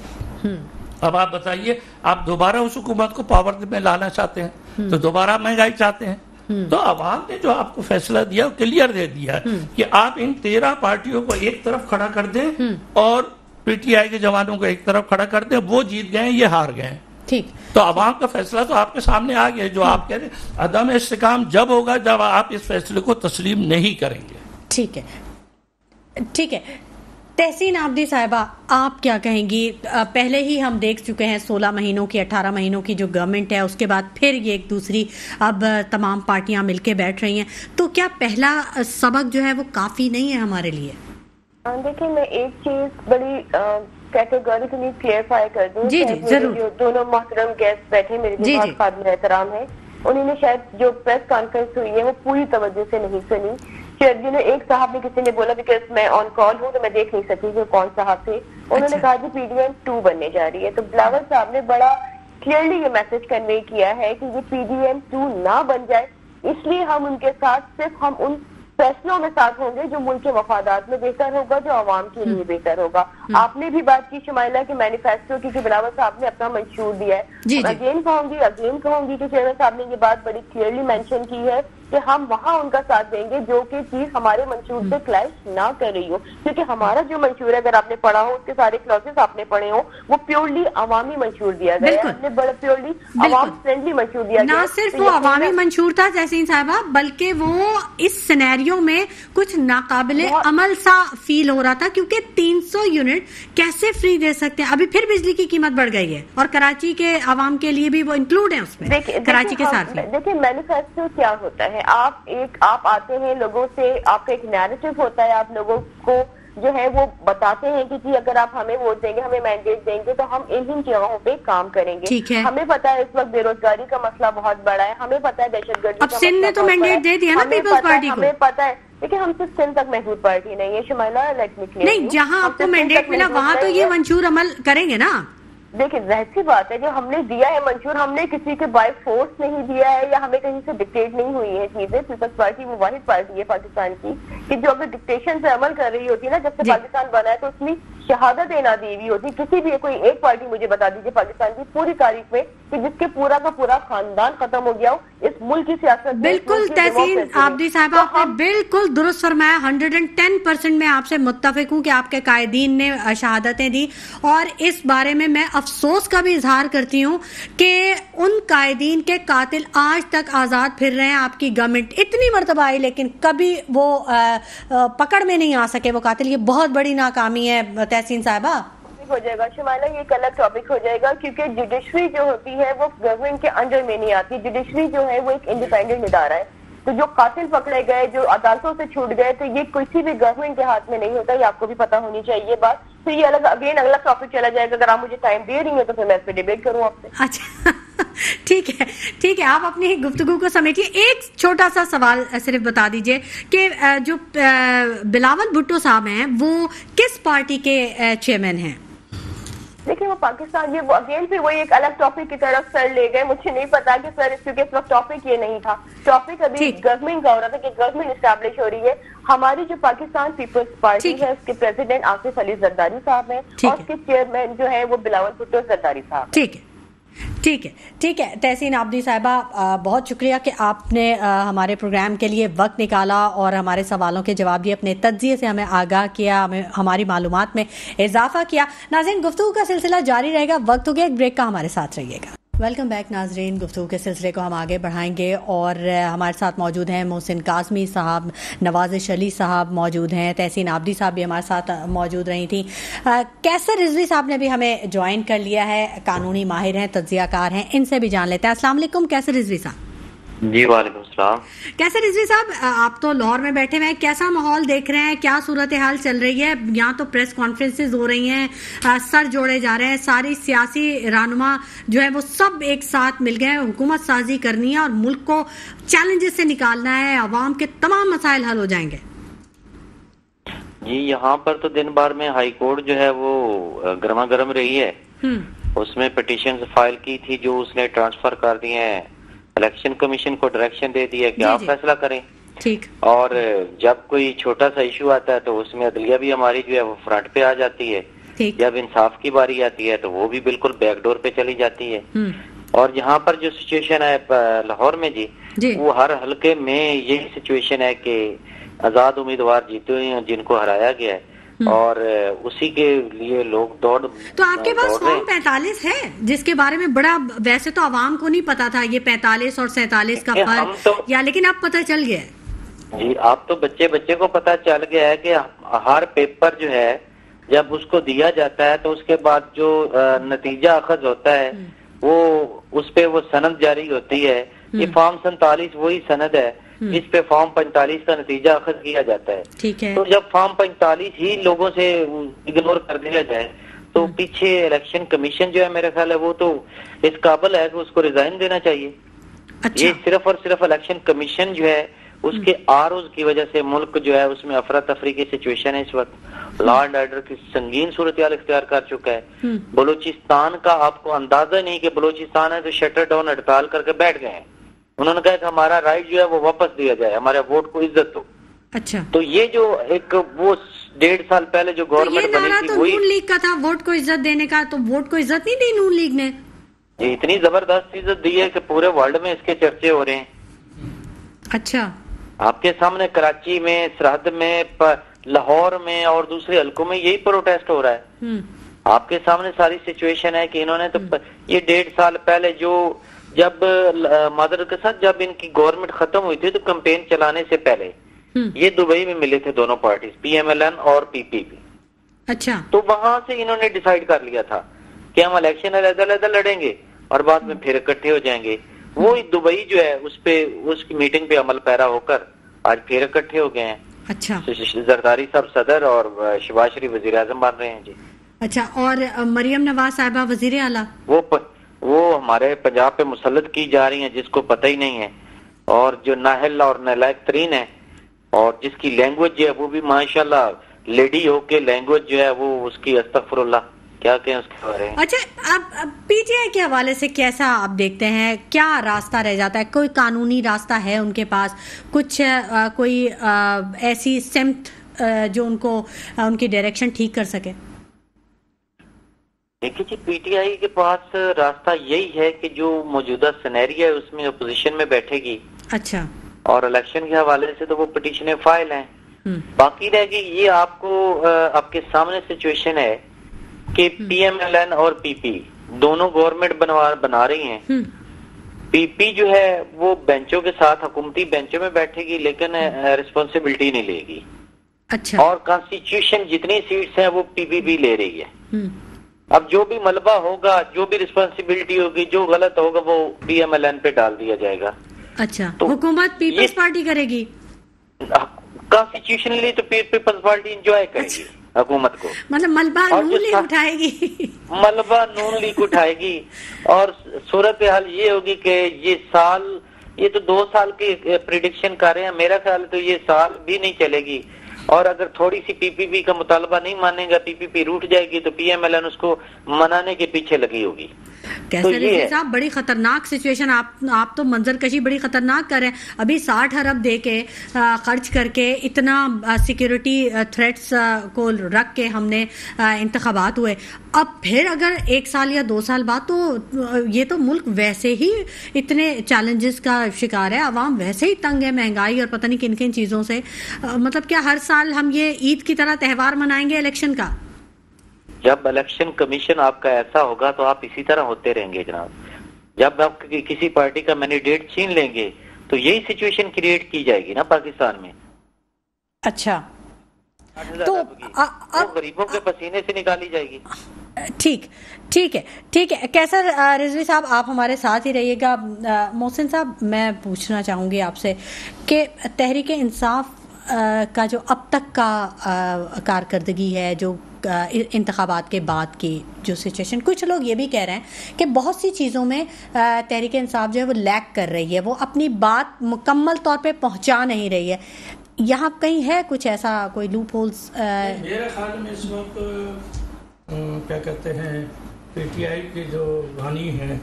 Speaker 2: अब आप बताइए, आप दोबारा उस हुकूमत को पावर में लाना चाहते हैं तो दोबारा महंगाई चाहते हैं, तो अवाम ने जो आपको फैसला दिया क्लियर दे दिया कि आप इन 13 पार्टियों को एक तरफ खड़ा कर दें और पीटीआई के जवानों को एक तरफ खड़ा कर दें। वो जीत गए, ये हार गए,
Speaker 1: ठीक।
Speaker 2: तो अवाम का फैसला तो आपके सामने आ गया। जो आप कह रहे हैं अदम इस्तेकाम जब होगा जब आप इस फैसले को तस्लीम नहीं करेंगे।
Speaker 1: ठीक है, ठीक है। तहसीन आबदी साहिबा, आप क्या कहेंगी? पहले ही हम देख चुके हैं 16 महीनों की, 18 महीनों की जो गवर्नमेंट है, उसके बाद फिर ये एक दूसरी अब तमाम पार्टियां मिलके बैठ रही हैं, तो क्या पहला सबक जो है वो काफी नहीं है हमारे लिए?
Speaker 4: देखिए, मैं एक चीज बड़ी कैटेगोरिकली क्लियरफाई कर दूं।
Speaker 1: जी जी जरूर।
Speaker 4: जो दोनों मोहतरम गेस्ट बैठे मेरे जो बहुत काबिल एहतराम है, उन्होंने शायद जो प्रेस कॉन्फ्रेंस हुई है वो पूरी तवज्जो से नहीं सुनी। जिन्हें एक साहब ने, किसी ने बोला बिकॉज मैं ऑन कॉल हूँ तो मैं देख नहीं सकी कि कौन साहब थे, उन्होंने कहा कि PDM 2 बनने जा रही है। तो बिलावल साहब ने बड़ा क्लियरली ये मैसेज कन्वे किया है कि ये PDM 2 ना बन जाए, इसलिए हम उनके साथ सिर्फ हम उन फैसलों में साथ होंगे जो मुल्क के मफादात में बेहतर होगा, जो आवाम के लिए बेहतर होगा। आपने भी बात की शुमाइला के मैनिफेस्टो की, बिलावल साहब ने अपना मंशूर दिया है। अगेन कहूंगी कि चेयरमैन साहब ने ये बात बड़ी क्लियरली मेंशन की है कि हम वहाँ उनका साथ देंगे जो कि चीज हमारे मंशूर से क्लैश ना कर रही हो, क्योंकि हमारा जो मंशूर है, अगर आपने पढ़ा हो, उसके सारे क्लॉसेस आपने पढ़े हो, वो प्योरली अवामी मंशूर दिया गया है। हमने बड़ा प्योरली अवाम फ्रेंडली मंशूर दिया गया।
Speaker 1: ना सिर्फ वो अवामी मंशूर था तहसीन साहिबा, बल्कि वो इस सिनेरियो में कुछ नाकाबिले अमल सा फील हो रहा था, क्योंकि 300 यूनिट कैसे फ्री दे सकते हैं? अभी फिर बिजली की कीमत बढ़ गई है और कराची के अवाम के लिए भी वो इंक्लूड है उसमें, कराची के साथ।
Speaker 4: देखिए, मैनिफेस्टो क्या होता है? आप आते हैं लोगों से, आपका एक नैरेटिव होता है, आप लोगों को जो है वो बताते हैं कि जी अगर आप हमें वोट देंगे, हमें मैंडेट देंगे तो हम इन जगहों पे काम करेंगे। हमें पता है इस वक्त बेरोजगारी का मसला बहुत बड़ा है, हमें पता है दहशतगर्दी
Speaker 1: अब सिंध ने तो मैंडेट दे दिया ना पीपल्स पार्टी को।
Speaker 4: हमें पता है, देखिए हम सिर्फ सिंध तक महदूद पार्टी नहीं है शुमाइला, लेट मी क्लियर।
Speaker 1: नहीं, जहाँ आपको मैंडेट मिला वहाँ तो ये मंशूर अमल करेंगे ना।
Speaker 4: देखिए, जाहिर बात है, जो हमने दिया है मंशूर, हमने किसी के बाय फोर्स नहीं दिया है या हमें कहीं से डिक्टेट नहीं हुई है चीजें। पीपल्स पार्टी वो वाहिद पार्टी है पाकिस्तान की कि जो अगर डिक्टेशन से अमल कर रही होती है ना, जब से पाकिस्तान बना है, तो उसमें शहादत ना दी हुई होती। किसी भी कोई एक पार्टी मुझे बता दीजिए पाकिस्तान की पूरी तारीख में कि जिसके पूरा का पूरा खानदान खत्म हो गया हो इस मुल्क की सियासत।
Speaker 1: बिल्कुल तहसीन आबदी साहिबा, आपने बिल्कुल दुरुस्त फरमाया। 110% मैं आपसे मुत्तफिक हूँ कि आपके कायदीन ने शहादतें दी, और इस बारे में मैं अफसोस का भी इजहार करती हूँ कि उन कायदीन के कातिल आज तक आजाद फिर रहे हैं। आपकी गवर्नमेंट इतनी मर्तबा आई लेकिन कभी वो पकड़ में नहीं आ सके वो कातिल। ये बहुत बड़ी नाकामी है तहसीन साहिबा।
Speaker 4: हो जाएगा शुमाइला, ये एक अलग टॉपिक हो जाएगा, क्योंकि जुडिशरी जो होती है वो गवर्नमेंट के अंडर में नहीं आती। जुडिशरी जो है वो एक इंडिपेंडेंट इदारा है, तो जो कातिल पकड़े गए, जो अदालतों से छूट गए, तो ये किसी भी गवर्नमेंट के हाथ में नहीं होता। ये आपको भी पता होनी चाहिए बात। तो ये अलग टॉपिक चला जाएगा। अगर आप मुझे टाइम दे रही हैं तो फिर मैं इस पे डिबेट करूँ आपसे।
Speaker 1: अच्छा ठीक है, ठीक है, आप अपनी गुफ्तगू को समेटिए। एक छोटा सा सवाल सिर्फ बता दीजिए कि जो बिलावल भुट्टो साहब हैं वो किस पार्टी के चेयरमैन हैं?
Speaker 4: देखिए, वो पाकिस्तान, ये अगेन फिर वही एक अलग टॉपिक की तरफ सर ले गए। मुझे नहीं पता कि सर, क्योंकि इस वक्त टॉपिक ये नहीं था। टॉपिक अभी गवर्नमेंट का हो रहा था कि गवर्नमेंट एस्टैब्लिश हो रही है। हमारी जो पाकिस्तान पीपल्स पार्टी है उसके प्रेसिडेंट आसिफ अली जरदारी साहब हैं और उसके चेयरमैन जो है वो बिलावल भुट्टो जरदारी साहब।
Speaker 1: ठीक है, ठीक है, ठीक है। तहसीन आबदी साहिबा, बहुत शुक्रिया कि आपने हमारे प्रोग्राम के लिए वक्त निकाला और हमारे सवालों के जवाब दिए, अपने तज्जिए से हमें आगाह किया, हमें हमारी मालूमात में इजाफा किया। नाज़रीन, गुफ्तगू का सिलसिला जारी रहेगा। वक्त हो गया एक ब्रेक का, हमारे साथ रहिएगा। वेलकम बैक नाजरीन। गुफ्तगू के सिलसिले को हम आगे बढ़ाएंगे और हमारे साथ मौजूद हैं मोहसिन काज़मी साहब, नवाज़िश अली साहब मौजूद हैं, तहसीन आबदी साहब भी हमारे साथ मौजूद रही थी। कैसर रिजवी साहब ने भी हमें ज्वाइन कर लिया है, कानूनी माहिर हैं, तज्जियाकार हैं, इनसे भी जान लेते हैं। अस्सलाम वालेकुम कैसर रिजवी साहब।
Speaker 5: जी वालेकुम सलाम।
Speaker 1: कैसे रिजवी साहब, आप तो लाहौर में बैठे हुए हैं, कैसा माहौल देख रहे हैं? क्या सूरत हाल चल रही है? यहाँ तो प्रेस कॉन्फ्रेंसेज हो रही हैं, सर जोड़े जा रहे हैं, सारी सियासी रहनुमा जो है वो सब एक साथ मिल गए हैं, हुकूमत साजी करनी है और मुल्क को चैलेंजेस से निकालना है, अवाम के तमाम मसाइल हल हो जाएंगे।
Speaker 5: जी, यहाँ पर तो दिन भर में हाई कोर्ट जो है वो गर्मा गर्म रही है। उसमें पिटीशन फाइल की थी जो उसने ट्रांसफर कर दिए हैं। इलेक्शन कमीशन को डायरेक्शन दे दिया कि आप फैसला करें।
Speaker 1: ठीक।
Speaker 5: और जब कोई छोटा सा इशू आता है तो उसमें अदलिया भी हमारी जो है वो फ्रंट पे आ जाती है। जब इंसाफ की बारी आती है तो वो भी बिल्कुल बैकडोर पे चली जाती है। और यहाँ पर जो सिचुएशन है लाहौर में जी, वो हर हल्के में यही सिचुएशन है कि आजाद उम्मीदवार जीते हुए हैं जिनको हराया गया है और उसी के लिए लोग दौड़।
Speaker 1: तो आपके पास फॉर्म 45 है जिसके बारे में बड़ा, वैसे तो आवाम को नहीं पता था ये 45 और 47 का फर्क, या लेकिन अब पता चल गया है?
Speaker 5: जी, आप तो बच्चे को पता चल गया है कि हर पेपर जो है जब उसको दिया जाता है तो उसके बाद जो नतीजा अखज होता है वो उस पे वो सनद जारी होती है। ये फॉर्म 47 वही सनद है इस पे फॉर्म 45 का नतीजा अखज किया जाता है।
Speaker 1: ठीक है।
Speaker 5: तो जब फॉर्म 45 ही लोगों से इग्नोर कर दिया जाए तो पीछे इलेक्शन कमीशन जो है मेरा ख्याल है वो तो इस काबिल है कि उसको रिजाइन देना चाहिए।
Speaker 1: अच्छा।
Speaker 5: ये सिर्फ और सिर्फ इलेक्शन कमीशन जो है उसके आरोज की वजह से मुल्क जो है उसमें अफरा तफरी की सिचुएशन है। इस वक्त लॉ एंड ऑर्डर की संगीन सूरत इख्तियार कर चुका है। बलूचिस्तान का आपको अंदाजा नहीं कि बलूचिस्तान है तो शटर डाउन हड़ताल करके बैठ गए हैं। उन्होंने कहा कि हमारा राइट जो है वो वापस दिया जाए, हमारे वोट को इज्जत दो।
Speaker 1: अच्छा।
Speaker 5: तो ये जो एक वो 1.5 साल पहले जो गवर्नमेंट बनी थी
Speaker 1: तो नून लीग का था वोट को इज्जत देने का, तो वोट को इज्जत नहीं दी नून लीग ने।
Speaker 5: ये इतनी जबरदस्त इज्जत दी है कि पूरे वर्ल्ड में इसके चर्चे हो रहे हैं।
Speaker 1: अच्छा।
Speaker 5: आपके सामने कराची में, सरहद में, लाहौर में और दूसरे हल्कों में यही प्रोटेस्ट हो रहा है। आपके सामने सारी सिचुएशन है कि इन्होंने तो ये 1.5 साल पहले जो जब मादरत के साथ जब इनकी गवर्नमेंट खत्म हुई थी तो कैंपेन चलाने से पहले ये दुबई में मिले थे दोनों पार्टीज, PMLN और PPP। अच्छा। तो वहां से इन्होंने डिसाइड कर लिया था कि हम इलेक्शन अलग-अलग लड़ेंगे और बाद में फिर इकट्ठे हो जाएंगे। वो दुबई जो है उसकी मीटिंग पे अमल पैरा होकर आज फिर इकट्ठे हो गए हैं। अच्छा। जरदारी साहब सदर और शहबाज शरीफ वजीर आजम बन रहे हैं जी। अच्छा। और मरियम नवाज साहिबा वजीर आला वो हमारे पंजाब पे मुसल्लत की जा रही हैं जिसको पता ही नहीं है, और जो नाहल और नालायक तरीन है और जिसकी लैंग्वेज जो है वो भी माशाल्लाह लेडी होके लैंग्वेज जो है वो उसकी अस्तगफुरुल्लाह क्या कहें उसके बारे में। अच्छा, अब पीटीआई के हवाले से कैसा आप देखते हैं, क्या रास्ता रह जाता है? कोई कानूनी रास्ता है उनके पास? कुछ कोई ऐसी सिमत जो उनको उनकी डायरेक्शन ठीक कर सके? देखिए जी, पीटीआई के पास रास्ता यही है कि जो मौजूदा सिनेरियो है उसमें अपोजिशन में बैठेगी। अच्छा। और इलेक्शन के हवाले से तो वो पिटीशनें फाइल हैं। बाकी रह गई ये आपको आपके सामने सिचुएशन है कि PMLN और PP दोनों गवर्नमेंट बना रही हैं। PP जो है वो बेंचों के साथ हुकूमती बेंचों में बैठेगी लेकिन रिस्पॉन्सिबिलिटी नहीं लेगी। अच्छा। और कॉन्स्टिट्यूशन जितनी सीट्स हैं वो PPP ले रही है। अब जो भी मलबा होगा, जो भी रिस्पॉन्सिबिलिटी होगी, जो गलत होगा वो PMLN पे डाल दिया जाएगा। अच्छा। तो हुकूमत पीपल्स पार्टी करेगी? कॉन्स्टिट्यूशनली तो पीपल्स पार्टी एंजॉय करेगी हुकूमत को, मतलब मलबा नून लीग उठाएगी। मलबा नून लीग उठाएगी और सूरत हाल ये होगी कि ये तो 2 साल की प्रिडिक्शन कर रहे हैं। मेरा ख्याल तो ये साल भी नहीं चलेगी और अगर थोड़ी सी PPP का मुतालबा नहीं मानेगा, PPP रूठ जाएगी तो PMLN उसको मनाने के पीछे लगी होगी। कैसे रिजवी साहब, बड़ी खतरनाक सिचुएशन। आप तो मंजरकशी बड़ी खतरनाक कर रहे हैं। अभी 60 अरब दे के खर्च करके इतना सिक्योरिटी थ्रेट्स को रख के हमने इंतखाबात हुए। अब फिर अगर 1 साल या 2 साल बाद तो ये तो मुल्क वैसे ही इतने चैलेंजेस का शिकार है, अवाम वैसे ही तंग है, महंगाई और पता नहीं किन किन चीजों से। मतलब क्या हर साल हम ये ईद की तरह त्यौहार मनाएंगे इलेक्शन का? जब इलेक्शन कमीशन आपका ऐसा होगा तो आप इसी तरह होते रहेंगे जनाब। जब आप किसी पार्टी का मैंडेट छीन लेंगे तो यही सिचुएशन क्रिएट की जाएगी ना पाकिस्तान में। अच्छा। तो गरीबों के पसीने से निकाली जाएगी। ठीक है। कैसर रिजवी साहब, आप हमारे साथ ही रहिएगा। मोहसिन साहब, मैं पूछना चाहूंगी आपसे कि तहरीक इंसाफ का जो अब तक का कारकर्दगी है, जो इंतखाबात के बाद की जो सिचुएशन, कुछ लोग ये भी कह रहे हैं कि बहुत सी चीज़ों में तहरीक इंसाफ जो है वो लैक कर रही है, वो अपनी बात मुकम्मल तौर पे पहुंचा नहीं रही है। यहाँ कहीं है कुछ ऐसा, कोई लूप होल्स?
Speaker 2: मेरे ख्याल में इस वक्त क्या कहते हैं, PTI के जो बानी हैं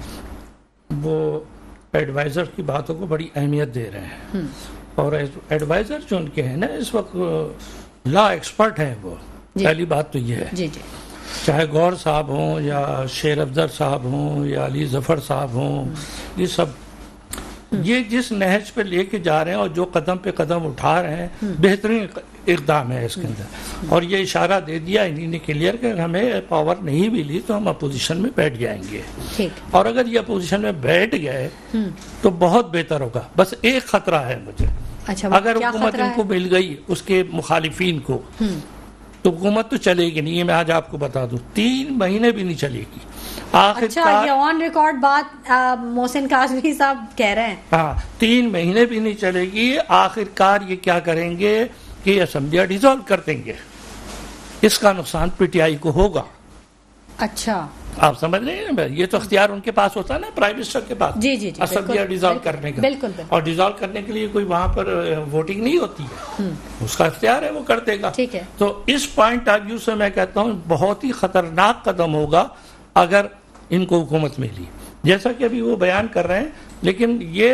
Speaker 2: वो एडवाइज़र की बातों को बड़ी अहमियत दे रहे हैं। और एडवाइज़र जो उनके हैं ना इस वक्त लॉ एक्सपर्ट हैं वो। पहली बात तो ये है, चाहे गौर साहब हों या शेर अफजल साहब हों या अली जफर साहब हों, ये सब ये जिस नहज पे लेके जा रहे हैं और जो कदम पे कदम उठा रहे हैं, बेहतरीन इक़दाम है इसके अंदर। और ये इशारा दे दिया इन्हीं ने क्लियर कि हमें पावर नहीं मिली तो हम अपोजिशन में बैठ जाएंगे। और अगर ये अपोजिशन में बैठ गए तो बहुत बेहतर होगा। बस एक खतरा है मुझे
Speaker 1: अच्छा,
Speaker 2: अगर हुकूमत इनको मिल गई उसके मुखालिफिन को तो हुकूमत तो चलेगी नहीं, ये मैं आज आपको बता दूं, 3 महीने भी नहीं चलेगी।
Speaker 1: अच्छा, ये ऑन रिकॉर्ड बात मोहसिन काज़मी साहब कह रहे हैं।
Speaker 2: हाँ, 3 महीने भी नहीं चलेगी। आखिरकार ये क्या करेंगे कि असेंबलियां डिसॉल्व कर देंगे, इसका नुकसान पीटीआई को होगा।
Speaker 1: अच्छा,
Speaker 2: आप समझ रहे हैं ना, ये तो अख्तियार उनके पास होता है ना, प्राइम मिनिस्टर के पास,
Speaker 1: जी जी,
Speaker 2: असेंबलियां डिसॉल्व करने का।
Speaker 1: बिल्कुल।
Speaker 2: और डिसॉल्व करने के लिए कोई वहां पर वोटिंग नहीं होती है, उसका अख्तियार है, वो कर देगा।
Speaker 1: ठीक है।
Speaker 2: तो इस पॉइंट ऑफ व्यू से मैं कहता हूँ बहुत ही खतरनाक कदम होगा अगर इनको हुकूमत मिली, जैसा कि अभी वो बयान कर रहे हैं। लेकिन ये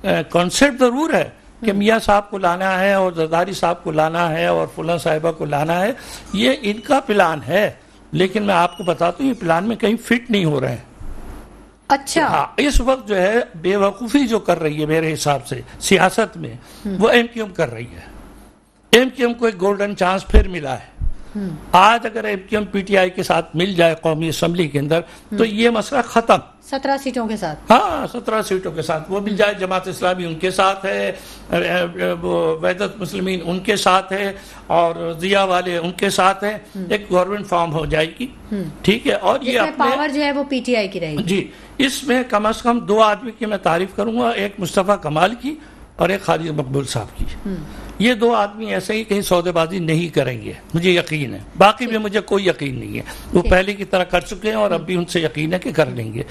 Speaker 2: कॉन्सेप्ट जरूर है कि मियाँ साहब को लाना है और जरदारी साहब को लाना है और फुला साहिबा को लाना है, ये इनका प्लान है। लेकिन मैं आपको बताता हूँ ये प्लान में कहीं फिट नहीं हो रहे हैं।
Speaker 1: अच्छा,
Speaker 2: हाँ, इस वक्त जो है बेवकूफ़ी जो कर रही है मेरे हिसाब से सियासत में, वो एमक्यूएम कर रही है। एमक्यूएम को एक गोल्डन चांस फिर मिला है। आज अगर एमक्यूएम पीटीआई के साथ मिल जाए कौमी असम्बली के अंदर तो ये मसला खत्म।
Speaker 1: 17 सीटों के साथ,
Speaker 2: हाँ 17 सीटों के साथ वो मिल जाए। जमात इस्लामी उनके साथ है, वहदत मुस्लिमीन उनके साथ है और जिया वाले उनके साथ है, एक गवर्नमेंट फॉर्म हो जाएगी। ठीक है, और ये अपने
Speaker 1: पावर जो है वो पीटीआई की रहेगी।
Speaker 2: जी, इसमें कम से कम 2 आदमी की मैं तारीफ करूंगा, एक मुस्तफ़ा कमाल की और एक खालिद मकबूल साहब की। ये 2 आदमी ऐसे ही कहीं सौदेबाजी नहीं करेंगे, मुझे यकीन है। बाकी भी मुझे कोई यकीन नहीं है, वो पहले की तरह कर चुके हैं और अब भी उनसे यकीन है कि कर लेंगे।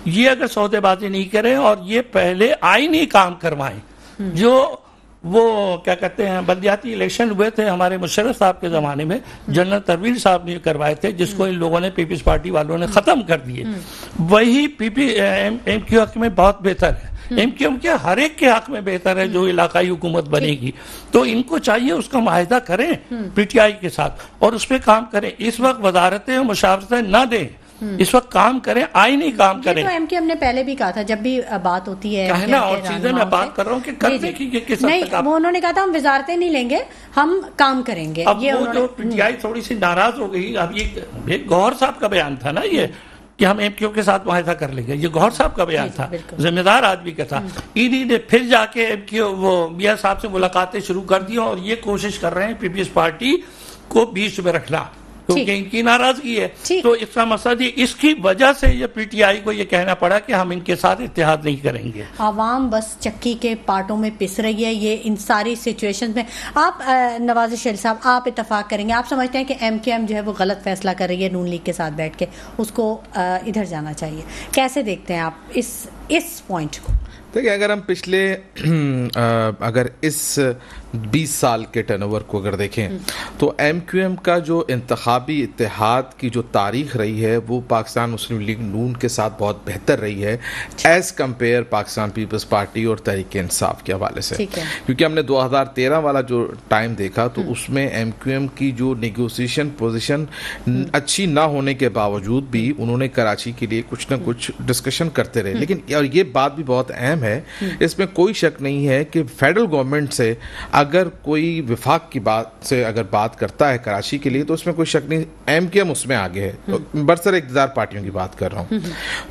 Speaker 2: ये अगर सौदेबाजी नहीं करें और ये पहले आईनी काम करवाएं, जो वो क्या कहते हैं बल्दियाती इलेक्शन हुए थे हमारे मुशर्रफ साहब के जमाने में, जनरल तरवीर साहब ने करवाए थे, जिसको इन लोगों ने पीपल्स पार्टी वालों ने खत्म कर दिए। वही एमक्यू हक में बहुत बेहतर है। एमक्यूएम के हर एक के हक में बेहतर है जो इलाकाई हुकूमत बनेगी। तो इनको चाहिए उसका मुआहिदा करें पीटीआई के साथ और उस पर काम करें। इस वक्त वजारतें और मुशावरतें न दें, इस वक्त काम करें, आईनी काम करें।
Speaker 1: तो एमक्यूएम ने पहले भी कहा था जब भी बात होती है
Speaker 2: कहना और चीजें मैं बात कर रहा हूँ कि कर देखिए किस हद तक।
Speaker 1: वो उन्होंने कहा था हम वजारतें नहीं लेंगे, हम काम करेंगे।
Speaker 2: अब ये वो जो पीटीआई थोड़ी सी नाराज हो गई। अब ये गौहर साहब का बयान था ना, ये कि हम एमक्यू के साथ मुआहिदा कर लेंगे, ये गौहर साहब का बयान था, जिम्मेदार आदमी का था। ईडी ने फिर जाके एमक्यू वो मियां साहब से मुलाकातें शुरू कर दी और ये कोशिश कर रहे हैं पीपल्स पार्टी को बीच में रखना, क्योंकि इनकी नाराजगी है। तो इसका मकसद ये, इसकी वजह से ये पीटीआई को ये कहना पड़ा कि हम इनके साथ इत्तेहाद नहीं करेंगे।
Speaker 1: आवाम बस चक्की के पार्टों में पिस रही है ये इन सारी सिचुएशंस में। आप नवाज शरीफ साहब, आप इत्तेफाक करेंगे, आप समझते हैं कि एमक्यूएम जो है वो गलत फैसला कर रही है, नून लीग के साथ बैठ के उसको इधर जाना चाहिए? कैसे देखते हैं आप इस पॉइंट को?
Speaker 3: देखिए, अगर हम पिछले अगर इस 20 साल के टर्नओवर को अगर देखें तो एमक्यूएम का जो इंतखाबी इत्तेहाद की जो तारीख रही है वो पाकिस्तान मुस्लिम लीग नून के साथ बहुत बेहतर रही है as compare Pakistan peoples party और तहरीक इंसाफ के हवाले से। क्योंकि हमने 2013 वाला जो टाइम देखा तो उसमें एमक्यूएम की जो नेगोशिएशन पोजीशन अच्छी ना होने के बावजूद भी उन्होंने कराची के लिए कुछ ना कुछ डिस्कशन करते रहे। लेकिन और ये बात भी बहुत अहम है, इसमें कोई शक नहीं है कि फेडरल गवर्नमेंट से अगर कोई विफाक की बात से अगर बात करता है कराची के लिए तो उसमें कोई शक नहीं, एमक्यूएम उसमें आगे है। तो बरसर इक़्तिदार पार्टियों की बात कर रहा हूँ।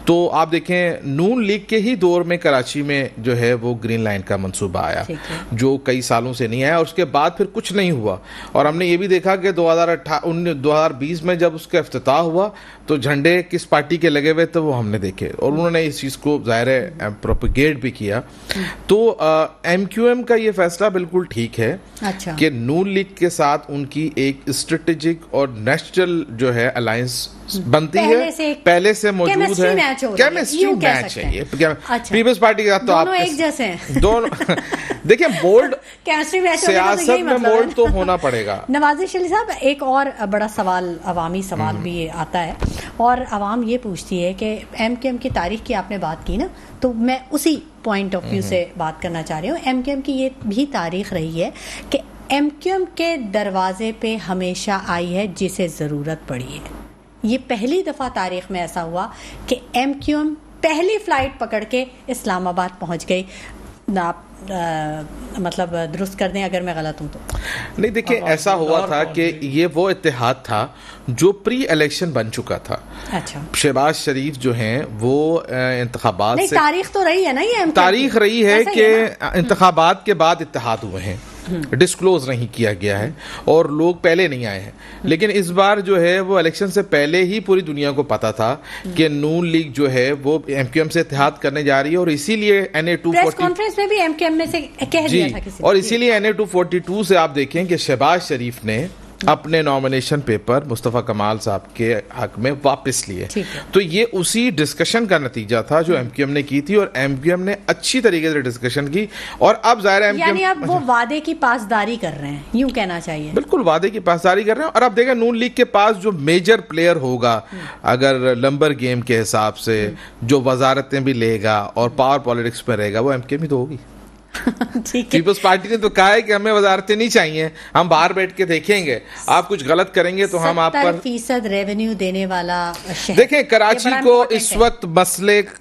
Speaker 3: तो आप देखें नून लीग के ही दौर में कराची में जो है वो ग्रीन लाइन का मंसूबा आया जो कई सालों से नहीं आया और उसके बाद फिर कुछ नहीं हुआ। और हमने ये भी देखा कि 2020 में जब उसका इफ्तिताह हुआ तो झंडे किस पार्टी के लगे हुए थे वो हमने देखे और उन्होंने इस चीज़ को ज़ाहिर है प्रोपेगेट भी किया। तो एमक्यूएम का ये फैसला बिल्कुल ठीक है कि नून लीग के साथ उनकी एक स्ट्रेटेजिक और नेशनल जो है अलायंस बनती है, पहले से मौजूद है, केमिस्ट्री मैच है ये पीपल्स पार्टी के साथ। तो आप
Speaker 1: एक जैसे हैं
Speaker 3: दोनों देखिए मोल्ड
Speaker 1: केमिस्ट्री मैच
Speaker 3: सियासत में मोल्ड तो होना पड़ेगा।
Speaker 1: नवाज शरीफ साहब, एक और बड़ा सवाल, अवामी सवाल भी आता है और अवाम ये पूछती है कि एमक्यूएम की तारीख की आपने बात की ना, तो मैं उसी पॉइंट ऑफ व्यू से बात करना चाह रही हूँ। एमक्यूएम की ये भी तारीख रही है कि एमक्यूएम के दरवाजे पे हमेशा आई है जिसे ज़रूरत पड़ी है। ये पहली दफ़ा तारीख में ऐसा हुआ कि एमक्यूएम पहली फ्लाइट पकड़ के इस्लामाबाद पहुंच गई। आप मतलब दुरुस्त कर दें अगर मैं गलत हूं तो।
Speaker 3: नहीं, देखिए ऐसा हुआ था कि ये वो इत्तेहाद था जो प्री इलेक्शन बन चुका था।
Speaker 1: अच्छा,
Speaker 3: शहबाज शरीफ जो हैं वो इंतखाबात से,
Speaker 1: तारीख तो रही है ना, ये
Speaker 3: तारीख रही है कि इंतखाबात के बाद इत्तेहाद हुए हैं, डिस्क्लोज नहीं किया गया है और लोग पहले नहीं आए हैं। लेकिन इस बार जो है वो इलेक्शन से पहले ही पूरी दुनिया को पता था कि नून लीग जो है वो एमक्यूएम से इत्तेहाद करने जा रही है और इसीलिए NA-242
Speaker 1: कॉन्फ्रेंस में भी एमक्यूएम में से कह दिया था किसी
Speaker 3: और इसीलिए NA-242 से आप देखें कि शहबाज शरीफ ने अपने नॉमिनेशन पेपर मुस्तफ़ा कमाल साहब के हक में वापस लिए। तो ये उसी डिस्कशन का नतीजा था जो एमक्यूएम ने की थी और एमक्यूएम ने अच्छी तरीके से डिस्कशन की और अब जाहिर है
Speaker 1: यानी अब वो वादे की पासदारी कर रहे हैं, यूं कहना चाहिए।
Speaker 3: बिल्कुल वादे की पासदारी कर रहे हैं और अब देखें नून लीग के पास जो मेजर प्लेयर होगा अगर लंबर गेम के हिसाब से जो वजारतें भी लेगा और पावर पॉलिटिक्स में रहेगा वो एमक्यूएम ही तो होगी। पीपल्स पार्टी ने तो कहा है कि हमें वजारतें नहीं चाहिए, हम बाहर बैठ के देखेंगे, आप कुछ गलत करेंगे तो हम आप पर
Speaker 1: 70% रेवेन्यू देने वाला शहर।
Speaker 3: देखें कराची को इस वक्त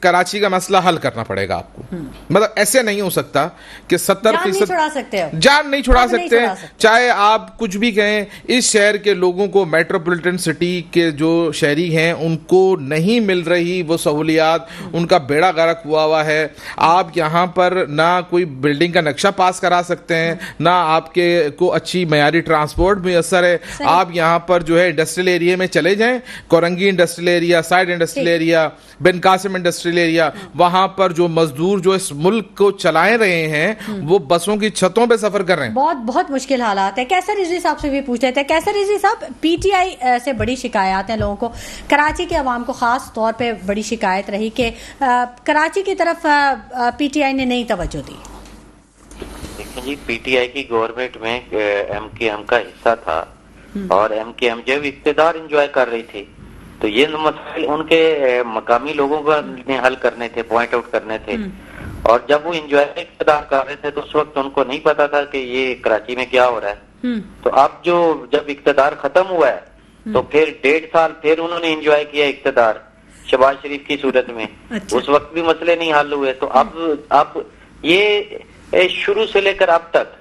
Speaker 3: कराची का मसला हल करना पड़ेगा आपको। मतलब ऐसे नहीं हो सकता कि 70% जान नहीं छुड़ा सकते, चाहे आप कुछ भी कहें। इस शहर के लोगों को, मेट्रोपॉलिटन सिटी के जो शहरी हैं उनको नहीं मिल रही वो सहूलियात, उनका बेड़ा गर्क हुआ है। आप यहाँ पर ना कोई बिल्डिंग का नक्शा पास करा सकते हैं, ना आपके को अच्छी मयारी ट्रांसपोर्ट मुयसर है। आप यहाँ पर जो है इंडस्ट्रियल एरिया में चले जाएं, Korangi industrial area, SITE industrial area, Bin Qasim industrial area, वहां पर जो मजदूर जो इस मुल्क को चलाए रहे हैं वो बसों की छतों पे सफर कर रहे हैं।
Speaker 1: बहुत बहुत मुश्किल हालात है। कैसर रिजवी साहब से भी पूछ रहे थे। कैसर रिजवी साहब, पीटीआई से बड़ी शिकायत है लोगों को, कराची के अवाम को खास तौर पे बड़ी शिकायत रही कि कराची की तरफ पीटीआई ने नहीं तवज्जो दी।
Speaker 5: जी, पीटीआई की गवर्नमेंट में एमकेएम का हिस्सा था और एमकेएम जब इख्तियार एंजॉय कर रही थी तो ये मसले उनके मकामी लोगों को हल करने थे, पॉइंट आउट करने थे। और जब वो एंजॉय इख्तियार कर रहे थे तो उस वक्त उनको नहीं पता था कि ये कराची में क्या हो रहा है। तो अब जो जब इख्तियार खत्म हुआ है तो फिर 1.5 साल फिर उन्होंने एंजॉय किया इख्तियार शहबाज शरीफ की सूरत में। अच्छा। उस वक्त भी मसले नहीं हल हुए। तो अब ये शुरू से लेकर अब तक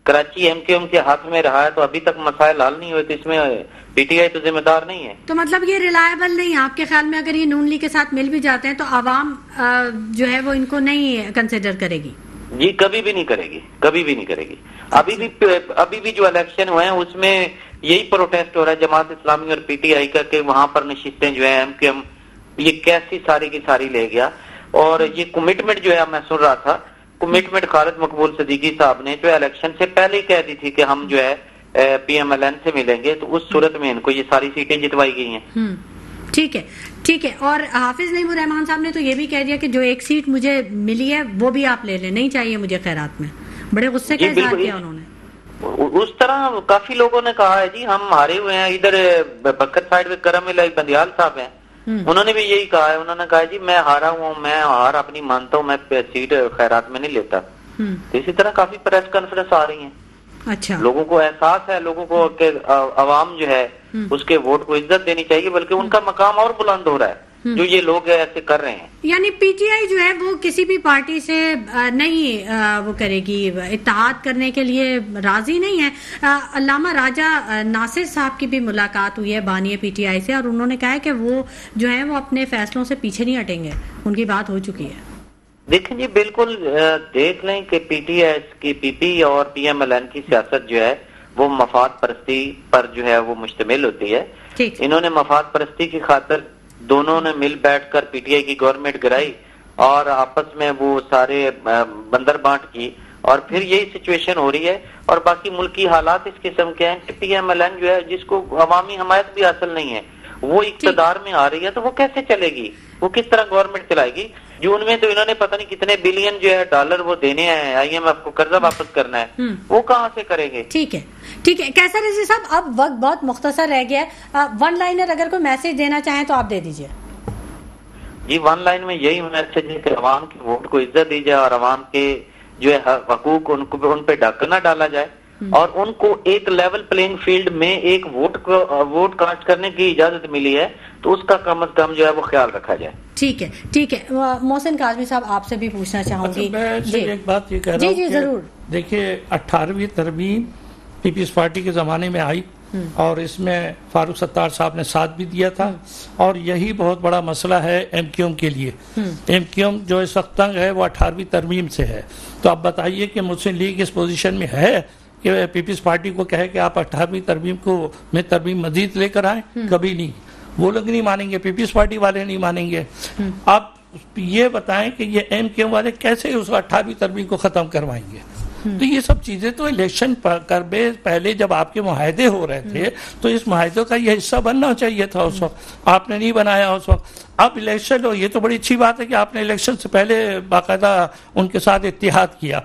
Speaker 5: कराची एमकेएम के हाथ में रहा है तो अभी तक मसाइल हल नहीं हुए। तो इसमें पीटीआई तो जिम्मेदार नहीं है। तो
Speaker 1: मतलब ये रिलायबल नहीं है आपके ख्याल में? अगर ये नून लीग के साथ मिल भी जाते हैं तो आवाम जो है वो इनको नहीं कंसिडर करेगी?
Speaker 5: जी, कभी भी नहीं करेगी, कभी भी नहीं करेगी। अभी भी जो इलेक्शन हुए हैं उसमें यही प्रोटेस्ट हो रहा है जमात इस्लामी और पीटीआई का कि वहां पर नशिस्तें जो है एमकेएम ये कैसी सारी की सारी ले गया। और ये कमिटमेंट जो है मैं सुन रहा था, कमिटमेंट खालिद मकबूल सिद्दीकी साहब ने जो इलेक्शन से पहले ही कह दी थी कि हम जो है पीएमएलएन से मिलेंगे, तो उस सूरत में इनको ये सारी सीटें जितवाई गई हैं।
Speaker 1: ठीक है, ठीक है। और हाफिज नईमुर रहमान साहब ने तो ये भी कह दिया कि जो एक सीट मुझे मिली है वो भी आप ले लें, नहीं चाहिए मुझे खैरात में। बड़े गुस्से का इजहार किया उन्होंने।
Speaker 5: उस तरह काफी लोगों ने कहा है जी हम हारे हुए हैं। इधर बखत साइड में करम बंदियाल साहब हैं, उन्होंने भी यही कहा है। उन्होंने कहा जी मैं हारा हूँ, मैं हार अपनी मानता हूँ, मैं सीट खैरात में नहीं लेता। तो इसी तरह काफी प्रेस कॉन्फ्रेंस आ रही है।
Speaker 1: अच्छा,
Speaker 5: लोगों को एहसास है, लोगों को अवाम जो है उसके वोट को इज्जत देनी चाहिए, बल्कि उनका मकाम और बुलंद हो रहा है जो ये लोग ऐसे कर रहे हैं।
Speaker 1: यानी पीटीआई जो है वो किसी भी पार्टी से नहीं वो करेगी, इत्तेहाद करने के लिए राजी नहीं है। अल्लामा राजा नासिर साहब की भी मुलाकात हुई है बानी पीटीआई से और उन्होंने कहा है कि वो जो है वो अपने फैसलों से पीछे नहीं हटेंगे, उनकी बात हो चुकी है।
Speaker 5: देखें जी, बिल्कुल देख लें कि पीटीआई की पीपी और पीएमएलएन की सियासत जो है वो मफाद परस्ती पर जो है वो मुश्तमिल होती है। इन्होंने मफाद परस्ती की खातिर दोनों ने मिल बैठकर पीटीआई की गवर्नमेंट गिराई और आपस में वो सारे बंदर बांट की और फिर यही सिचुएशन हो रही है। और बाकी मुल्की हालात इस किस्म के हैं कि पीएमएलएन जो है जिसको अवामी हमायत भी हासिल नहीं है वो इक़्तिदार में आ रही है, तो वो कैसे चलेगी, वो किस तरह गवर्नमेंट चलाएगी? जून में तो इन्होंने पता नहीं कितने बिलियन जो है डॉलर वो देने हैं, आईएमएफ को कर्जा वापस करना है, वो कहाँ से करेंगे?
Speaker 1: ठीक है, ठीक है। कैसा रजी साहब, अब वक्त बहुत मुख्तसर रह गया है, वन लाइनर अगर कोई मैसेज देना चाहें तो आप दे दीजिए।
Speaker 5: जी, वन लाइन में यही मैसेज है कि अवाम के वोट को इज्जत दी जाए और अवाम के जो है हकूक उन पे ढक न डाला जाए और उनको एक लेवल प्लेइंग फील्ड में एक वोट कास्ट करने की इजाजत मिली है, तो उसका कम से कम जो है वो ख्याल रखा जाए।
Speaker 1: ठीक है, ठीक है। मोहसिन काज़मी साहब, आपसे भी पूछना चाहूंगी।
Speaker 2: मैं एक बात ये कह रहा हूँ, जरूर। देखिए, 18वीं तरमीम पीपल्स पार्टी के जमाने में आई और इसमें फारूक सत्तार साहब ने साथ भी दिया था, और यही बहुत बड़ा मसला है एमक्यूएम के लिए। एमक्यूएम जो इस वक्त तंग है वो 18वीं तरमीम से है। तो आप बताइए कि मुस्लिम लीग इस पोजीशन में है कि पीपल्स पार्टी को कहे कि आप 18वीं तरमीम में तरमीम मजीद लेकर आए? कभी नहीं, वो लोग नहीं मानेंगे, पीपल्स पार्टी वाले नहीं मानेंगे। आप ये बताएं कि ये एमक्यूएम वाले कैसे उस 18वीं तरमीम को खत्म करवाएंगे? तो ये सब चीजें तो इलेक्शन पहले जब आपके मुआहदे हो रहे थे तो इस मुआहदों का ये हिस्सा बनना चाहिए था उस वक्त, आपने नहीं बनाया उस वक्त। अब इलेक्शन हो, ये तो बड़ी अच्छी बात है कि आपने इलेक्शन से पहले बाकायदा उनके साथ इत्तेहाद किया।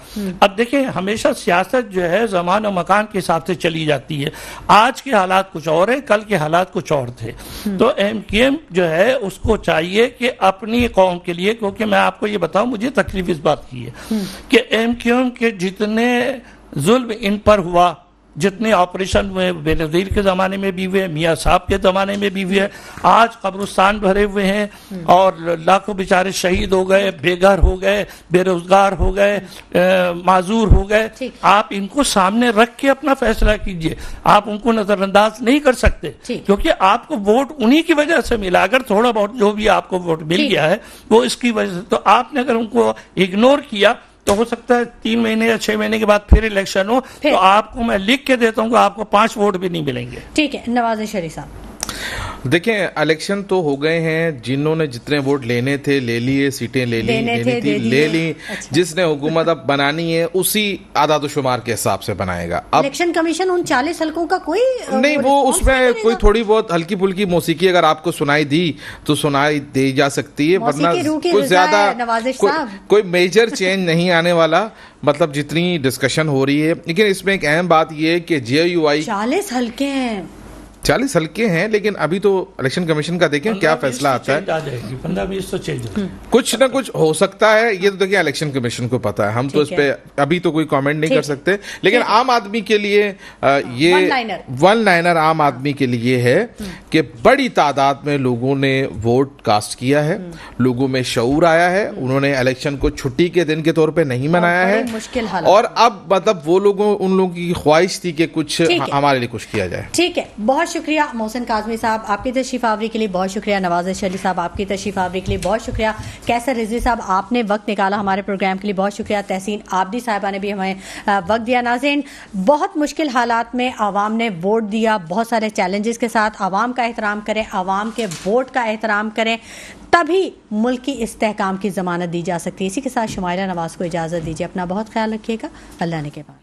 Speaker 2: अब देखें, हमेशा सियासत जो है ज़मान और मकान के हिसाब से चली जाती है। आज के हालात कुछ और है, कल के हालात कुछ और थे। तो एमक्यूएम जो है उसको चाहिए कि अपनी कौम के लिए, क्योंकि मैं आपको ये बताऊं, मुझे तकलीफ इस बात की है कि एमक्यूएम के जितने जुल्म इन पर हुआ, जितने ऑपरेशन हुए, बेनज़ीर के ज़माने में भी हुए, मियाँ साहब के ज़माने में भी हुए, आज कब्रिस्तान भरे हुए हैं और लाखों बेचारे शहीद हो गए, बेघर हो गए, बेरोजगार हो गए, माजूर हो गए। आप इनको सामने रख के अपना फैसला कीजिए, आप उनको नज़रअंदाज नहीं कर सकते, क्योंकि आपको वोट उन्हीं की वजह से मिला। अगर थोड़ा बहुत जो भी आपको वोट मिल गया है वो इसकी वजह से, तो आपने अगर उनको इग्नोर किया तो हो सकता है 3 महीने या 6 महीने के बाद फिर इलेक्शन हो, तो आपको मैं लिख के देता हूँ कि आपको 5 वोट भी नहीं मिलेंगे। ठीक है, नवाज शरीफ साहब।
Speaker 3: देखिए, इलेक्शन तो हो गए हैं, जिन्होंने जितने वोट लेने थे ले लिए, सीटें ले ली। अच्छा। जिसने हुकूमत अब बनानी है उसी आदाद-ओ-शुमार के हिसाब से बनाएगा। अब इलेक्शन
Speaker 1: कमीशन उन 40 हल्कों का कोई
Speaker 3: नहीं, वो उसमें कोई थोड़ी बहुत हल्की फुल्की मौसीकी अगर आपको सुनाई दी तो सुनाई दी जा सकती है, वरना कोई ज्यादा कोई मेजर चेंज नहीं आने वाला। मतलब जितनी डिस्कशन हो रही है, लेकिन इसमें एक अहम बात यह है कि JUI
Speaker 1: 40 हल्के हैं,
Speaker 3: 40 हल्के हैं, लेकिन अभी तो इलेक्शन कमीशन का देखें क्या फैसला आता है।
Speaker 2: 15-20 तो चेंज
Speaker 3: कुछ ना कुछ हो सकता है, ये तो देखिए इलेक्शन कमीशन को पता है, हम तो इस पे अभी तो कोई कमेंट नहीं कर सकते। लेकिन आम आदमी के लिए ये वन लाइनर आम आदमी के लिए है कि बड़ी तादाद में लोगों ने वोट कास्ट किया है, लोगों में शऊर आया है, उन्होंने इलेक्शन को छुट्टी के दिन के तौर पर नहीं मनाया है, और अब मतलब वो लोगों उन लोगों की ख्वाहिश थी कि कुछ हमारे लिए कुछ किया जाए।
Speaker 1: ठीक है, बहुत शुक्रिया मोहसिन काज़मी साहब, आपकी तशरीफ आवरी के लिए बहुत शुक्रिया। नवाज शरीफ साहब, आपकी तशरीफ आवरी के लिए बहुत शुक्रिया। कैसर रिजवी साहब, आपने वक्त निकाला हमारे प्रोग्राम के लिए, बहुत शुक्रिया। तहसीन आबदी साहिबा ने भी हमें वक्त दिया। नाज़रीन, बहुत मुश्किल हालात में आवाम ने वोट दिया, बहुत सारे चैलेंजेस के साथ। आवाम का एहतराम करें, आवाम के वोट का एहतराम करें, तभी मुल्क की इस्तेहकाम की जमानत दी जा सकती है। इसी के साथ शुमाइला नवाज को इजाज़त दीजिए। अपना बहुत ख्याल रखिएगा। अल्लाह ने के बाद।